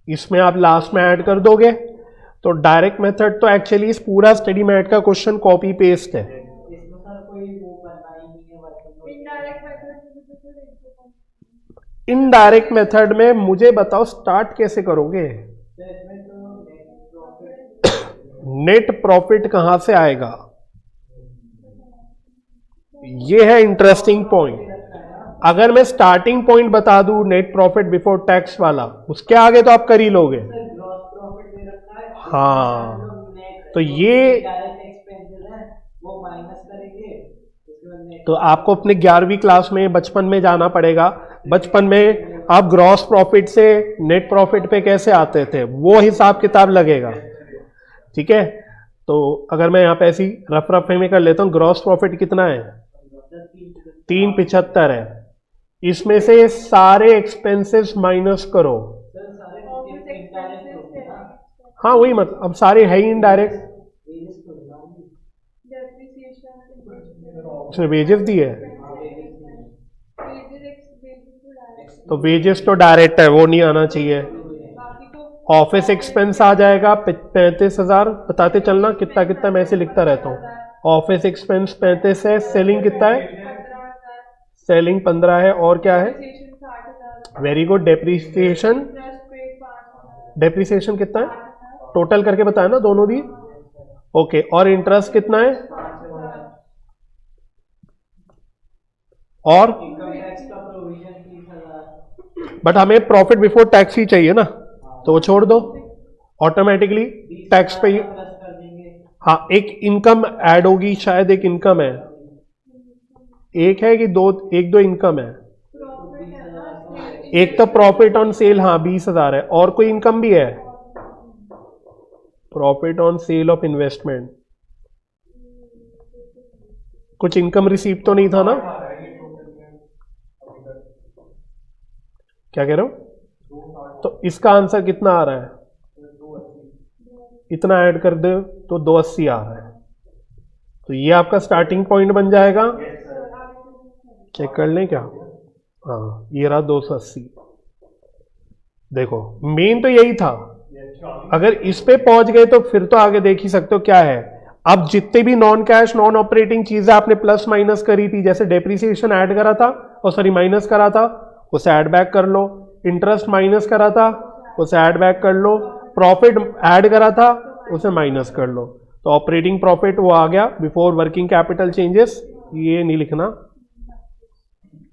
इसमें आप लास्ट में ऐड कर दोगे, तो डायरेक्ट मेथड तो एक्चुअली इस पूरा स्टडी मैट का क्वेश्चन कॉपी पेस्ट है। इसमें सर कोई वो करना ही नहीं है working. Indirect method indirect method में मुझे बताओ स्टार्ट कैसे करोगे, तो इसमें तो नेट प्रॉफिट कहां से आएगा, ये है इंटरेस्टिंग पॉइंट। अगर मैं स्टार्टिंग पॉइंट बता दूं नेट प्रॉफिट बिफोर टैक्स वाला, उसके आगे तो आप कर ही लोगे। ग्रॉस प्रॉफिट दे रखा है, हाँ, नेट तो ये डायरेक्ट एक्सपेंसेस है वो माइनस करेंगे, उसके बाद नेट। तो आपको अपने 11वीं क्लास में बचपन में जाना पड़ेगा। बचपन में आप ग्रॉस प्रॉफिट से नेट प्रॉफिट पे कैसे आते थे, वो हिसाब किताब लगेगा। ठीक है, तो अगर मैं यहाँ पे ऐसी रफ रफ में कर लेता हूँ, ग्रॉस प्रॉफिट कितना है, 375 है। इसमें से सारे एक्सपेंसेस माइनस करो, ऑफिस एक्सपेंसेस, हाँ वही मतलब, अब सारे है ही इनडायरेक्ट। डेप्रिसिएशन, उसने वेजेस दिए है, wages तो वेजेस तो डायरेक्ट है, वो नहीं आना चाहिए। बाकी तो ऑफिस एक्सपेंस आ जाएगा 35,000, बताते चलना कितना कितना, मैं ऐसे लिखता रहता हूँ। ऑफिस एक्सपेंस 35 है, सेलिंग कितना है, 15,000, सेलिंग 15 है, और क्या है, depreciation 60,000, very good, depreciation, interest paid 5,000, depreciation कितना है, टोटल करके बताया ना दोनों भी, ओके, और इंटरेस्ट कितना है, 5,000, और इनकम टैक्स का प्रोविजन 30,000, बट हमें प्रॉफिट बिफोर टैक्स ही चाहिए ना, तो वो छोड़ दो, ऑटोमेटिकली टैक्स पे प्लस कर देंगे। हाँ एक इनकम ऐड होगी, शायद एक इनकम है, एक है कि दो, एक दो इनकम है, profit है ना, एक तो प्रॉफिट ऑन सेल, हाँ 20,000 है, और कोई इनकम भी है, profit on sale of investment, कुछ इनकम रिसीव तो नहीं था ना, क्या कह रहे हो, तो इसका आंसर कितना आ रहा है, इतना ऐड कर दो तो 280 आ रहा है, तो ये आपका स्टार्टिंग पॉइंट बन जाएगा, चेक कर लें क्या, हाँ ये रहा 280। देखो मेन तो यही था, अगर इस पे पहुंच गए तो फिर तो आगे देख ही सकते हो क्या है। अब जितने भी नॉन कैश नॉन ऑपरेटिंग चीजें आपने प्लस माइनस करी थी, जैसे डेप्रिसिएशन ऐड करा था और सॉरी माइनस करा था, उसे ऐड बैक कर लो, इंटरेस्ट माइनस करा था उसे ऐड बैक कर लो, प्रॉफिट ऐड करा था उसे माइनस कर लो, तो ऑपरेटिंग प्रॉफिट वो आ गया बिफोर वर्किंग कैपिटल चेंजेस, ये नहीं लिखना,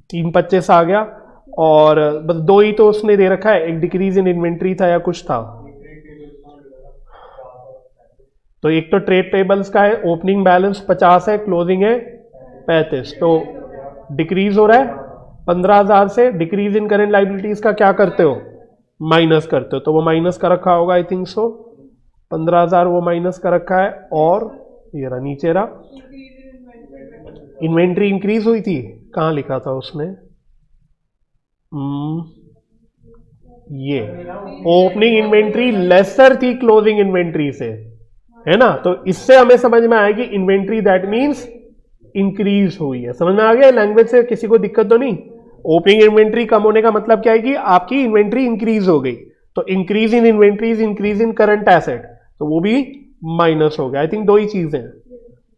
325 आ गया, और बस दो ही तो उसने दे रखा है, एक डिक्रीज इन इन्वेंट्री था या कुछ था, तो एक तो ट्रेड पेबल्स का है, ओपनिंग बैलेंस 50 है, क्लोजिंग है 35, तो डिक्रीज हो रहा है 15,000 से, डिक्रीज इन करेंट लाइबिलिटीज का क्या करते हो, माइनस करते हो, तो वो माइनस का रखा होगा आई थिंक सो, 15,000 वो माइनस का रखा है, और ये रहा नीचे रहा, इन्वेंट्री इंक्रीज हुई थी, कहाँ लिखा था उसने, ये ओपनिंग इन्वेंट्री लेसर थी क्लोजिंग इन्वेंट्री से, है ना, तो इससे हमें समझ में आएगी इन्वेंट्री दैट मींस इंक्रीज हुई है, समझ में आ गया, लैंग्वेज से किसी को दिक्कत तो नहीं, ओपनिंग इन्वेंट्री कम होने का मतलब क्या है कि आपकी इन्वेंट्री इंक्रीज हो गई, तो increase in inventories increase in current asset, तो वो भी माइनस हो गया, आई थिंक दो ही चीजें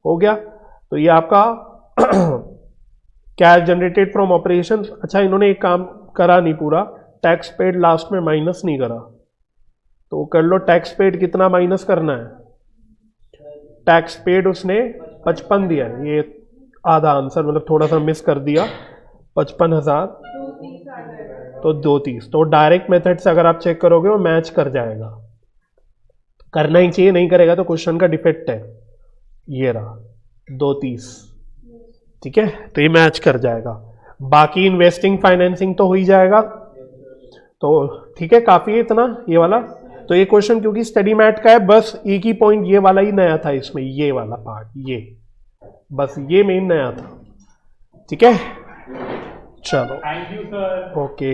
हो गया, तो ये आपका कैश जनरेटेड फ्रॉम ऑपरेशंस। अच्छा इन्होंने एक काम करा नहीं पूरा, टैक्स पेड लास्ट में माइनस नहीं करा, तो कर लो, टैक्स पेड कितना माइनस करना है, टैक्स पेड उसने 55 दिया है, ये आधा आंसर मतलब थोड़ा सा मिस कर दिया, 55,000 तो 230, तो डायरेक्ट मेथड से अगर आप चेक करोगे वो मैच कर जाएगा, करना ही चाहिए, नहीं करेगा तो क्वेश्चन का डिफेक्ट है, ये रहा 230, ठीक है, तो ये मैच कर जाएगा, बाकी इन्वेस्टिंग फाइनेंसिंग तो हो ही जाएगा, तो ठीक है काफी है इतना ये वाला, तो ये क्वेश्चन क्योंकि स्टडी मैट का है, बस एक ही पॉइंट ये वाला ही नया था इसमें, ये वाला पार्ट, ये बस ये मेन नया था, ठीक है, चलो थैंक यू सर। ओके।